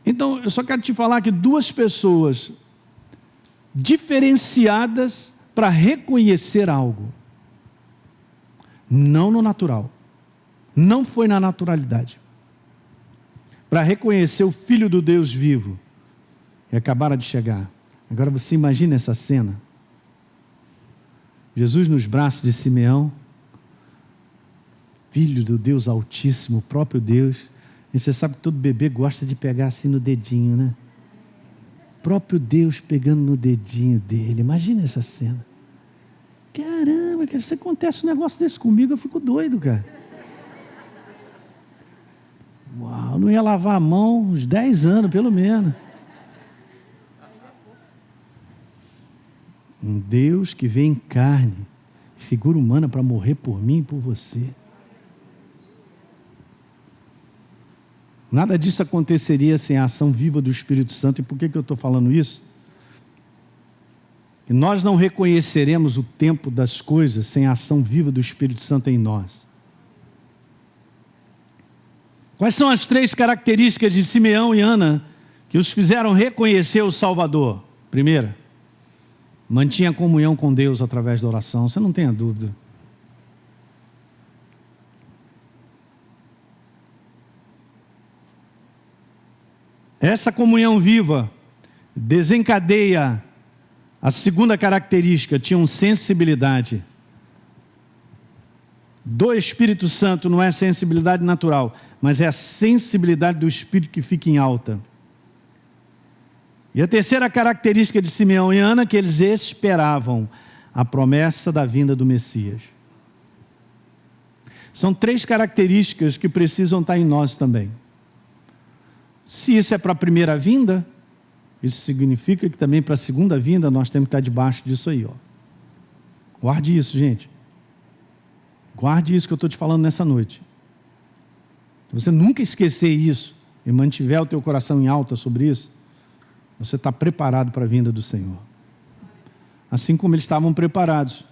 Então, eu só quero te falar que duas pessoas diferenciadas para reconhecer algo, não no natural, não foi na naturalidade, para reconhecer o Filho do Deus vivo, que acabaram de chegar. Agora você imagina essa cena, Jesus nos braços de Simeão, Filho do Deus Altíssimo, o próprio Deus. E você sabe que todo bebê gosta de pegar assim no dedinho, né? O próprio Deus pegando no dedinho dele. Imagina essa cena. Caramba, cara, se acontece um negócio desse comigo, eu fico doido, cara. Uau, não ia lavar a mão uns 10 anos, pelo menos. Um Deus que vem em carne, figura humana para morrer por mim e por você. Nada disso aconteceria sem a ação viva do Espírito Santo. E por que eu estou falando isso? E nós não reconheceremos o tempo das coisas sem a ação viva do Espírito Santo em nós. Quais são as 3 características de Simeão e Ana que os fizeram reconhecer o Salvador? Primeira, mantinha comunhão com Deus através da oração. Você não tenha dúvida. Essa comunhão viva desencadeia a segunda característica: tinham sensibilidade. Do Espírito Santo não é sensibilidade natural, mas é a sensibilidade do Espírito que fica em alta. E a terceira característica de Simeão e Ana, que eles esperavam a promessa da vinda do Messias. São 3 características que precisam estar em nós também. Se isso é para a primeira vinda, isso significa que também para a segunda vinda nós temos que estar debaixo disso aí, ó. Guarde isso, gente. Guarde isso que eu estou te falando nessa noite. Se você nunca esquecer isso e mantiver o teu coração em alta sobre isso, você está preparado para a vinda do Senhor. Assim como eles estavam preparados.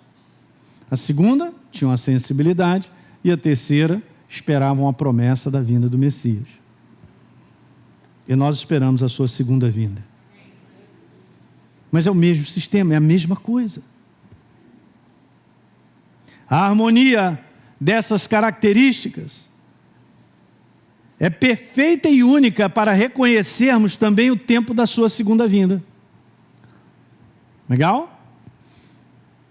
A segunda, tinham a sensibilidade, e a terceira, esperavam a promessa da vinda do Messias. E nós esperamos a sua segunda vinda. Mas é o mesmo sistema, é a mesma coisa. A harmonia dessas características é perfeita e única para reconhecermos também o tempo da sua segunda vinda. Legal?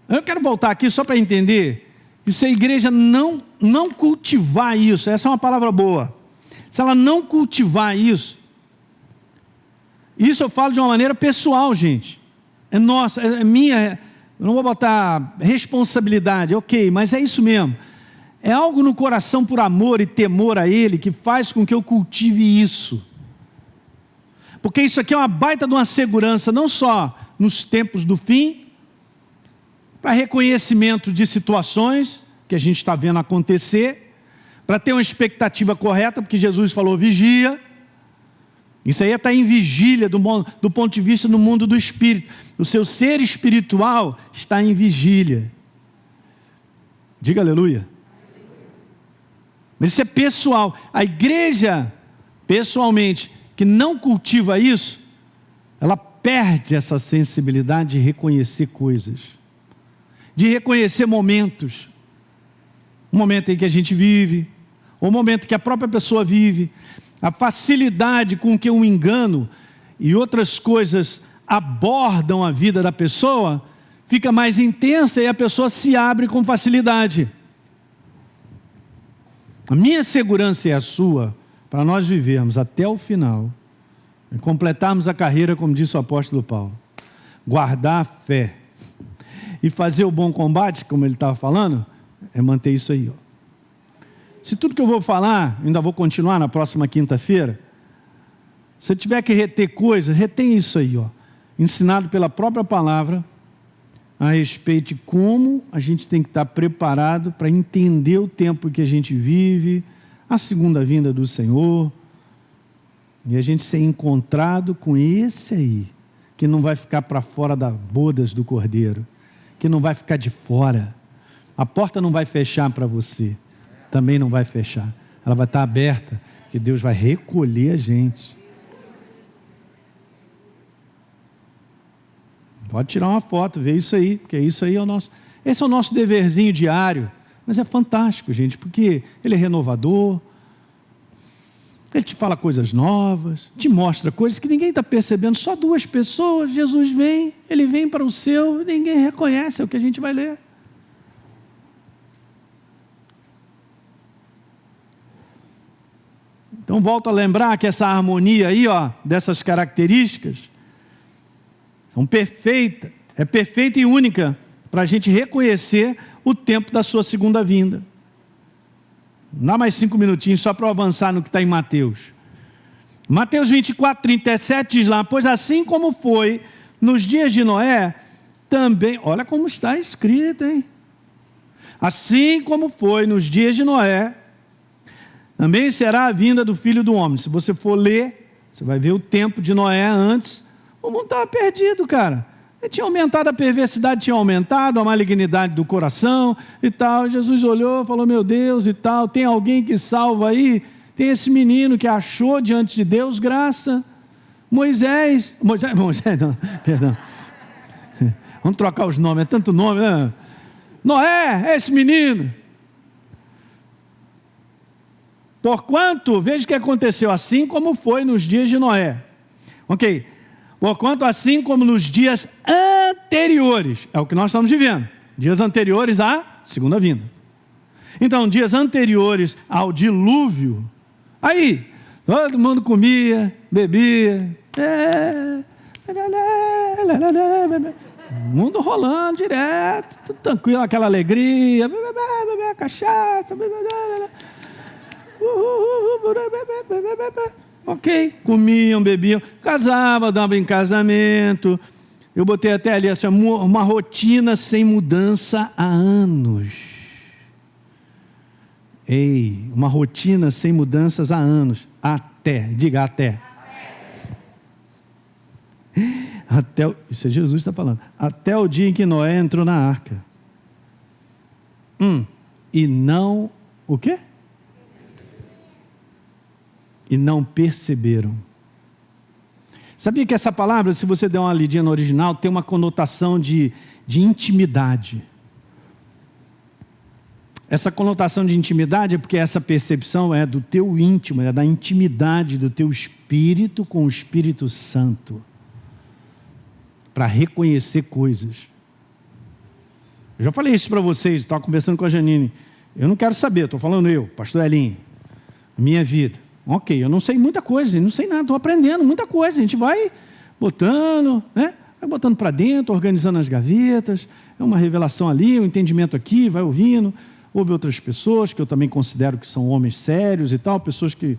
Eu quero voltar aqui só para entender que se a igreja não cultivar isso, essa é uma palavra boa, se ela não cultivar isso eu falo de uma maneira pessoal, gente, é nossa, é minha, eu não vou botar responsabilidade, ok, mas é isso mesmo, é algo no coração por amor e temor a Ele que faz com que eu cultive isso, porque isso aqui é uma baita de uma segurança, não só nos tempos do fim, para reconhecimento de situações que a gente está vendo acontecer, para ter uma expectativa correta, porque Jesus falou vigia. Isso aí é estar em vigília do ponto de vista do mundo do espírito. O seu ser espiritual está em vigília. Diga aleluia. Mas isso é pessoal. A igreja, pessoalmente, que não cultiva isso, ela perde essa sensibilidade de reconhecer coisas, de reconhecer momentos. O momento em que a gente vive, o momento que a própria pessoa vive, a facilidade com que o engano e outras coisas abordam a vida da pessoa, fica mais intensa e a pessoa se abre com facilidade. A minha segurança e a sua, para nós vivermos até o final, e completarmos a carreira, como disse o apóstolo Paulo, guardar a fé e fazer o bom combate, como ele estava falando, é manter isso aí, ó. Se tudo que eu vou falar, ainda vou continuar na próxima quinta-feira, se tiver que reter coisas, retém isso aí, ó, ensinado pela própria palavra, a respeito de como a gente tem que estar preparado para entender o tempo que a gente vive, a segunda vinda do Senhor, e a gente ser encontrado com esse aí, que não vai ficar para fora das bodas do Cordeiro, que não vai ficar de fora, a porta não vai fechar para você, também não vai fechar, ela vai estar aberta, que Deus vai recolher a gente. Pode tirar uma foto, ver isso aí, porque isso aí é o nosso, esse é o nosso deverzinho diário, mas é fantástico, gente, porque ele é renovador, ele te fala coisas novas, te mostra coisas que ninguém está percebendo, só 2 pessoas, Jesus vem, ele vem para o seu, ninguém reconhece, é o que a gente vai ler. Então volto a lembrar que essa harmonia aí, ó, dessas características, são perfeitas, é perfeita e única para a gente reconhecer o tempo da sua segunda vinda. Dá mais 5 minutinhos só para eu avançar no que está em Mateus. Mateus 24, 37 diz lá, pois assim como foi nos dias de Noé, também, olha como está escrito, hein? Assim como foi nos dias de Noé, também será a vinda do Filho do Homem. Se você for ler, você vai ver o tempo de Noé antes, o mundo estava perdido, cara. Ele tinha aumentado, a perversidade tinha aumentado, a malignidade do coração e tal. Jesus olhou, falou, meu Deus e tal, tem alguém que salva aí? Tem esse menino que achou diante de Deus graça. Moisés não, perdão. Vamos trocar os nomes, é tanto nome, né? Noé, é esse menino. Porquanto, veja o que aconteceu, assim como foi nos dias de Noé. Ok. Porquanto assim como nos dias anteriores, é o que nós estamos vivendo, dias anteriores à segunda vinda. Então, dias anteriores ao dilúvio, aí, todo mundo comia, bebia, mundo rolando direto, tudo tranquilo, aquela alegria, cachaça, ok, comiam, bebiam, casavam, davam em casamento. Eu botei até ali assim, uma rotina sem mudança há anos. Ei, uma rotina sem mudanças há anos. Até, diga até. Até, isso é Jesus que está falando. Até o dia em que Noé entrou na arca. E não, o quê? E não perceberam. Sabia que essa palavra, se você der uma lidinha no original, tem uma conotação de intimidade. Essa conotação de intimidade é porque essa percepção é do teu íntimo, é da intimidade do teu espírito com o Espírito Santo, para reconhecer coisas. Eu já falei isso para vocês, estava conversando com a Janine. Eu não quero saber, estou falando eu, pastor Elinho, minha vida. Ok, eu não sei muita coisa, não sei nada, estou aprendendo muita coisa, a gente vai botando, né? Vai botando para dentro, organizando as gavetas, é uma revelação ali, um entendimento aqui, vai ouvindo, ouve outras pessoas, que eu também considero que são homens sérios e tal, pessoas que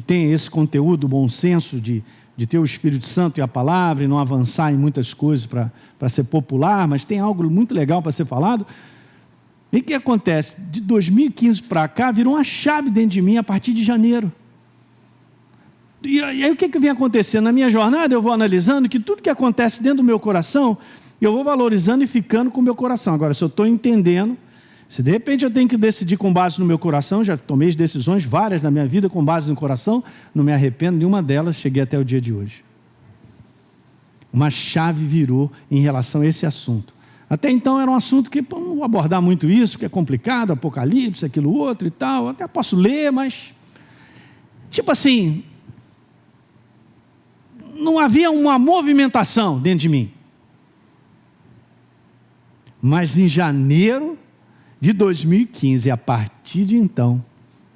têm esse conteúdo, bom senso de de ter o Espírito Santo e a palavra e não avançar em muitas coisas para ser popular, mas tem algo muito legal para ser falado. E o que acontece? De 2015 para cá, virou uma chave dentro de mim a partir de janeiro. E aí o que vem acontecendo? Na minha jornada eu vou analisando que tudo que acontece dentro do meu coração, eu vou valorizando e ficando com o meu coração. Agora, se eu estou entendendo, se de repente eu tenho que decidir com base no meu coração, já tomei decisões várias na minha vida com base no coração, não me arrependo de nenhuma delas, cheguei até o dia de hoje. Uma chave virou em relação a esse assunto. Até então era um assunto que não vou abordar muito isso, porque é complicado, Apocalipse, aquilo outro e tal, até posso ler, mas tipo assim, não havia uma movimentação dentro de mim. Mas em janeiro de 2015, a partir de então,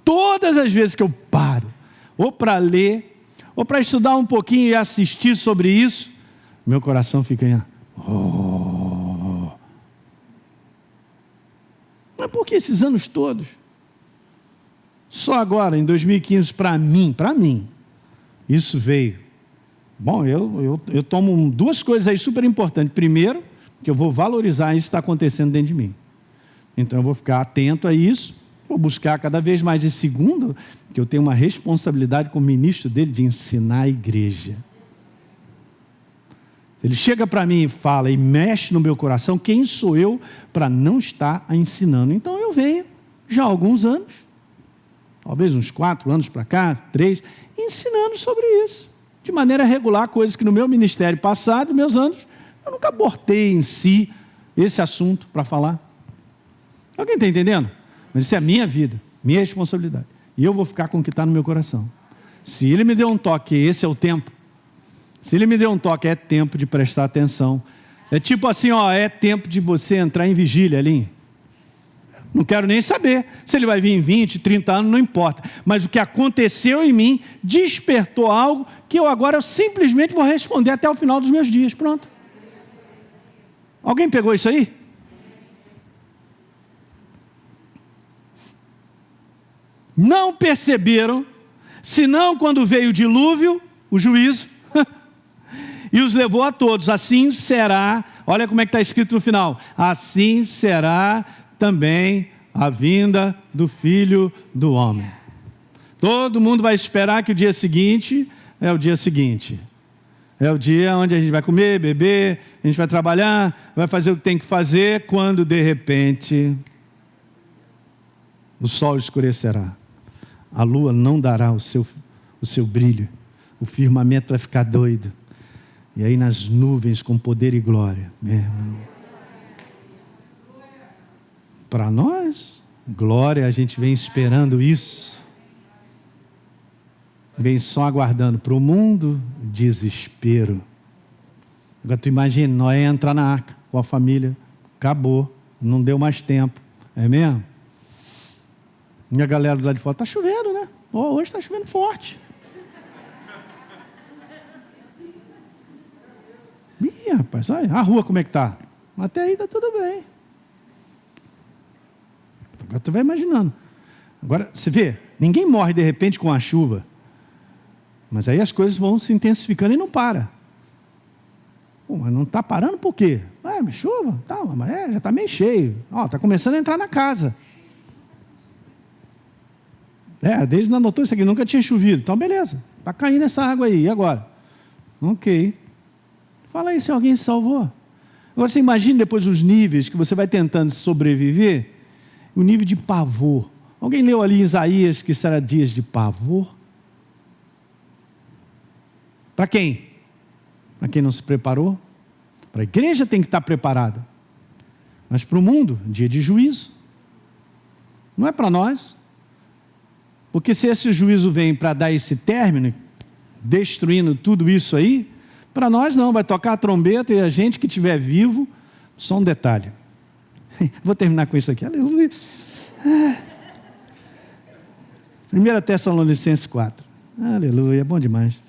todas as vezes que eu paro, ou para ler, ou para estudar um pouquinho e assistir sobre isso, meu coração fica em... Mas por que esses anos todos? Só agora, em 2015, para mim, isso veio. Bom, eu tomo duas coisas aí super importantes. Primeiro, que eu vou valorizar isso que está acontecendo dentro de mim. Então eu vou ficar atento a isso, vou buscar cada vez mais. E segundo, que eu tenho uma responsabilidade como ministro dele de ensinar a igreja. Ele chega para mim e fala e mexe no meu coração, quem sou eu para não estar ensinando? Então eu venho já há alguns anos, talvez uns 4 anos para cá, 3, ensinando sobre isso, de maneira regular, coisas que no meu ministério passado, meus anos, eu nunca abordei em si esse assunto para falar. Alguém está entendendo? Mas isso é a minha vida, minha responsabilidade. E eu vou ficar com o que está no meu coração. Se ele me deu um toque, esse é o tempo. Se ele me deu um toque, é tempo de prestar atenção. É tipo assim, é tempo de você entrar em vigília ali. Não quero nem saber se ele vai vir em 20, 30 anos, não importa. Mas o que aconteceu em mim despertou algo que eu simplesmente vou responder até o final dos meus dias. Pronto. Alguém pegou isso aí? Não perceberam, senão quando veio o dilúvio, o juízo, e os levou a todos. Assim será, olha como é que está escrito no final, assim será também a vinda do Filho do Homem. Todo mundo vai esperar que o dia seguinte é o dia seguinte. É o dia onde a gente vai comer, beber, a gente vai trabalhar, vai fazer o que tem que fazer, quando de repente o sol escurecerá. A lua não dará o seu brilho, o firmamento vai ficar doido. E aí nas nuvens com poder e glória, meu irmão. Para nós, glória, a gente vem esperando isso. Vem só aguardando. Para o mundo, desespero. Agora tu imagina, Noé entrar na arca com a família, acabou, não deu mais tempo, é mesmo? E a galera do lado de fora, está chovendo, né? Hoje está chovendo forte. Ih, rapaz, olha a rua como é que está. Até aí está tudo bem. Agora tu vai imaginando. Agora, você vê, ninguém morre de repente com a chuva. Mas aí as coisas vão se intensificando e não para. Pô, mas não está parando por quê? Mas chuva, tá, mas já está meio cheio. Está começando a entrar na casa. Desde não notou isso aqui, nunca tinha chovido. Então, beleza, está caindo essa água aí, e agora? Ok. Fala aí se alguém se salvou. Agora você imagina depois os níveis que você vai tentando sobreviver, o nível de pavor. Alguém leu ali em Isaías que será dias de pavor? Para quem? Para quem não se preparou? Para a igreja tem que estar preparada. Mas para o mundo, dia de juízo. Não é para nós. Porque se esse juízo vem para dar esse término, destruindo tudo isso aí, para nós não, vai tocar a trombeta e a gente que estiver vivo, só um detalhe. Vou terminar com isso aqui, aleluia. 1 Tessalonicenses 4, aleluia, é bom demais.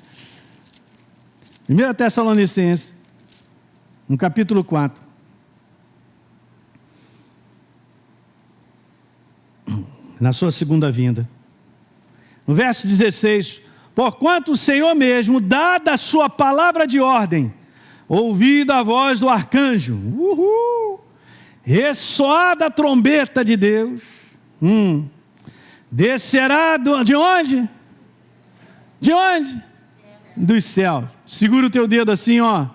1 Tessalonicenses, no capítulo 4, na sua segunda vinda. No verso 16, Porquanto o Senhor mesmo, dada a sua palavra de ordem, ouvida a voz do arcanjo, ressoada a trombeta de Deus, descerá de onde? De onde? Dos céus. Segura o teu dedo assim, ó.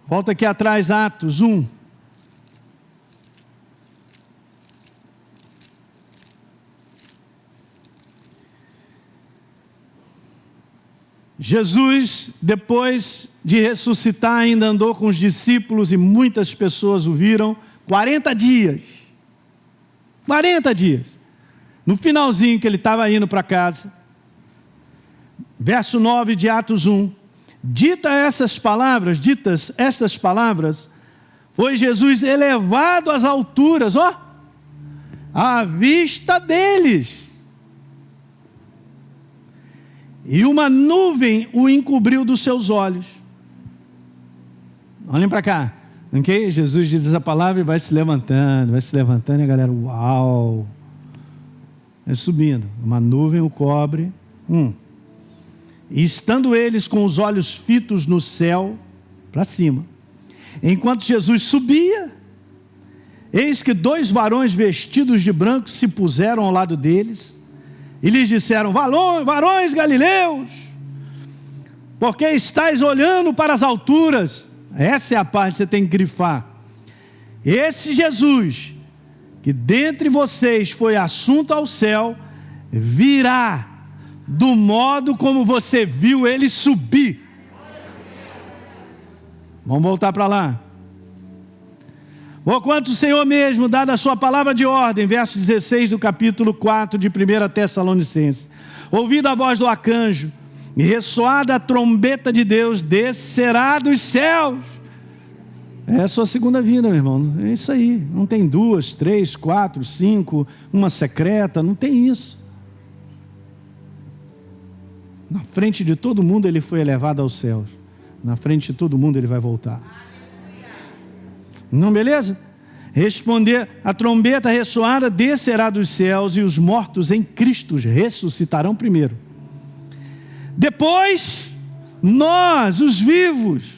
Volta aqui atrás, Atos 1. Jesus, depois de ressuscitar, ainda andou com os discípulos e muitas pessoas o viram. 40 dias. 40 dias. No finalzinho que ele estava indo para casa. Verso 9 de Atos 1. Ditas estas palavras, foi Jesus elevado às alturas, à vista deles. E uma nuvem o encobriu dos seus olhos. Olhem para cá. Ok? Jesus diz essa palavra e vai se levantando, e a galera, uau! Vai subindo. Uma nuvem o cobre. E estando eles com os olhos fitos no céu, para cima, enquanto Jesus subia, eis que 2 varões vestidos de branco se puseram ao lado deles, e lhes disseram: varões galileus, porque estáis olhando para as alturas? Essa é a parte que você tem que grifar. Esse Jesus, que dentre vocês foi assunto ao céu, virá do modo como você viu ele subir. Vamos voltar para lá. Porquanto o Senhor mesmo, dada a sua palavra de ordem, verso 16 do capítulo 4 de 1 Tessalonicenses, ouvida a voz do arcanjo e ressoada a trombeta de Deus, descerá dos céus. É a sua segunda vinda, meu irmão. É isso aí. Não tem 2, 3, 4, 5, uma secreta, não tem isso. Na frente de todo mundo ele foi elevado aos céus. Na frente de todo mundo ele vai voltar. Não, beleza? Responder, a trombeta ressoada descerá dos céus, e os mortos em Cristo ressuscitarão primeiro. Depois, nós, os vivos.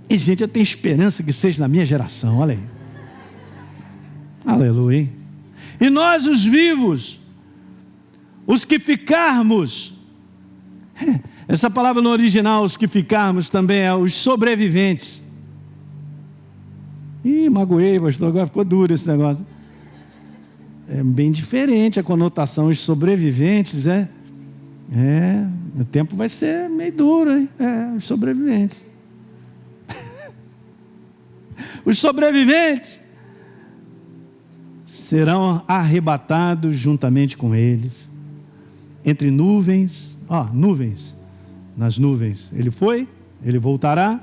E gente, eu tenho esperança que seja na minha geração, olha aí. Aleluia, hein? E nós, os vivos, os que ficarmos, essa palavra no original, os que ficarmos, também é os sobreviventes. Magoei, pastor, agora ficou duro esse negócio. É bem diferente a conotação, os sobreviventes, o tempo vai ser meio duro, hein? Os sobreviventes. Os sobreviventes serão arrebatados juntamente com eles, entre nuvens, nuvens, nas nuvens. Ele voltará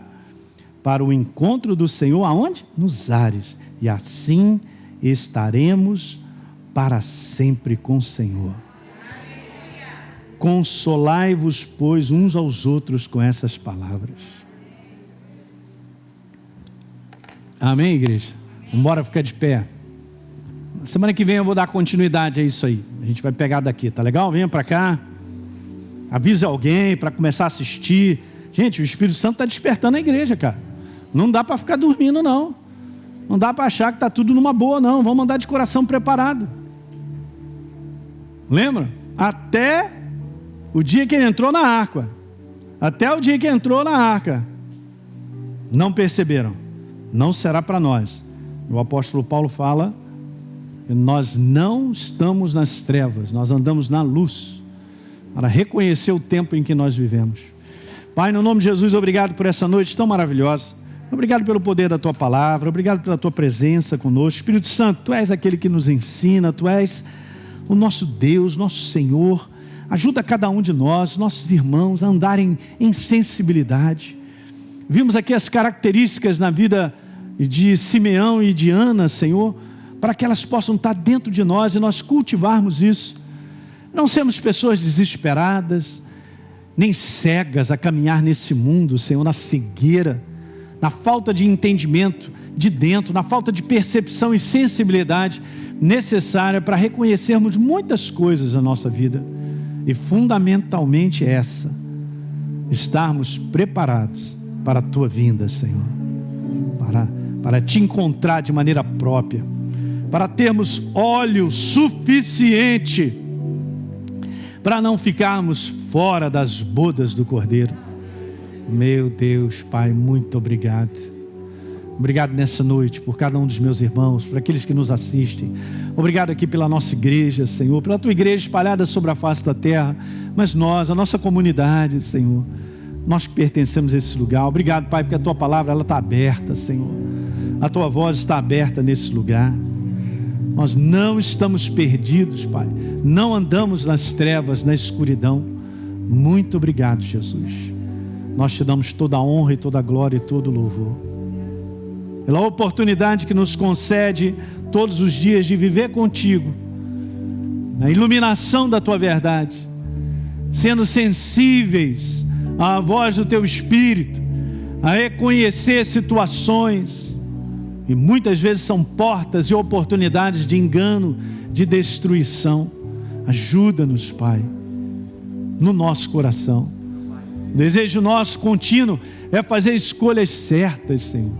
para o encontro do Senhor, aonde? Nos ares, e assim estaremos para sempre com o Senhor. Consolai-vos, pois, uns aos outros com essas palavras. Amém, igreja? Vamos embora ficar de pé. Semana que vem eu vou dar continuidade a isso aí. A gente vai pegar daqui, tá legal? Venha para cá. Avise alguém para começar a assistir. Gente, o Espírito Santo está despertando a igreja, cara. Não dá para ficar dormindo, não. Não dá para achar que está tudo numa boa, não. Vamos andar de coração preparado. Lembra? Até o dia que ele entrou na arca. Até o dia que entrou na arca. Não perceberam. Não será para nós. O apóstolo Paulo fala que nós não estamos nas trevas, nós andamos na luz, para reconhecer o tempo em que nós vivemos. Pai, no nome de Jesus, obrigado por essa noite tão maravilhosa. Obrigado pelo poder da Tua palavra, obrigado pela Tua presença conosco. Espírito Santo, Tu és aquele que nos ensina, Tu és o nosso Deus, nosso Senhor. Ajuda cada um de nós, nossos irmãos, a andarem em sensibilidade. Vimos aqui as características na vida de Simeão e de Ana, Senhor, para que elas possam estar dentro de nós e nós cultivarmos isso. Não sermos pessoas desesperadas, nem cegas a caminhar nesse mundo, Senhor, na cegueira. na falta de entendimento de dentro, na falta de percepção e sensibilidade necessária para reconhecermos muitas coisas na nossa vida, e fundamentalmente essa: estarmos preparados para a tua vinda, Senhor, para te encontrar de maneira própria, para termos óleo suficiente para não ficarmos fora das bodas do Cordeiro. Meu Deus, Pai, muito obrigado. Obrigado nessa noite por cada um dos meus irmãos, por aqueles que nos assistem. Obrigado aqui pela nossa igreja, Senhor, pela tua igreja espalhada sobre a face da terra, mas nós, a nossa comunidade, Senhor, nós que pertencemos a esse lugar. Obrigado, Pai, porque a tua palavra ela está aberta, Senhor. A tua voz está aberta nesse lugar. Nós não estamos perdidos, Pai. Não andamos nas trevas, na escuridão. Muito obrigado, Jesus. Nós te damos toda a honra e toda a glória e todo o louvor, pela oportunidade que nos concede todos os dias de viver contigo, na iluminação da tua verdade, sendo sensíveis à voz do teu Espírito, a reconhecer situações, e muitas vezes são portas e oportunidades de engano, de destruição. Ajuda-nos, Pai, no nosso coração. O desejo nosso contínuo é fazer escolhas certas, Senhor.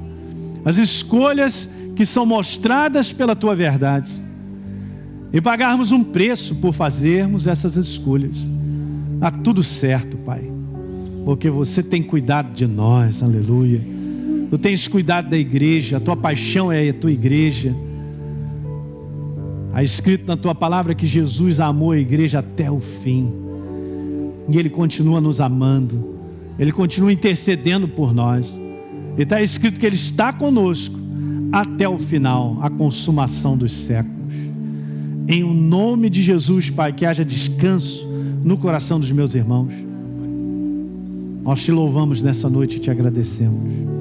As escolhas que são mostradas pela tua verdade, e pagarmos um preço por fazermos essas escolhas. Está tudo certo, Pai, porque você tem cuidado de nós, aleluia. Tu tens cuidado da igreja, a tua paixão é a tua igreja. Há escrito na tua palavra que Jesus amou a igreja até o fim, e Ele continua nos amando, Ele continua intercedendo por nós, e está escrito que Ele está conosco até o final, a consumação dos séculos. Em o nome de Jesus, Pai, que haja descanso no coração dos meus irmãos. Nós te louvamos nessa noite e te agradecemos.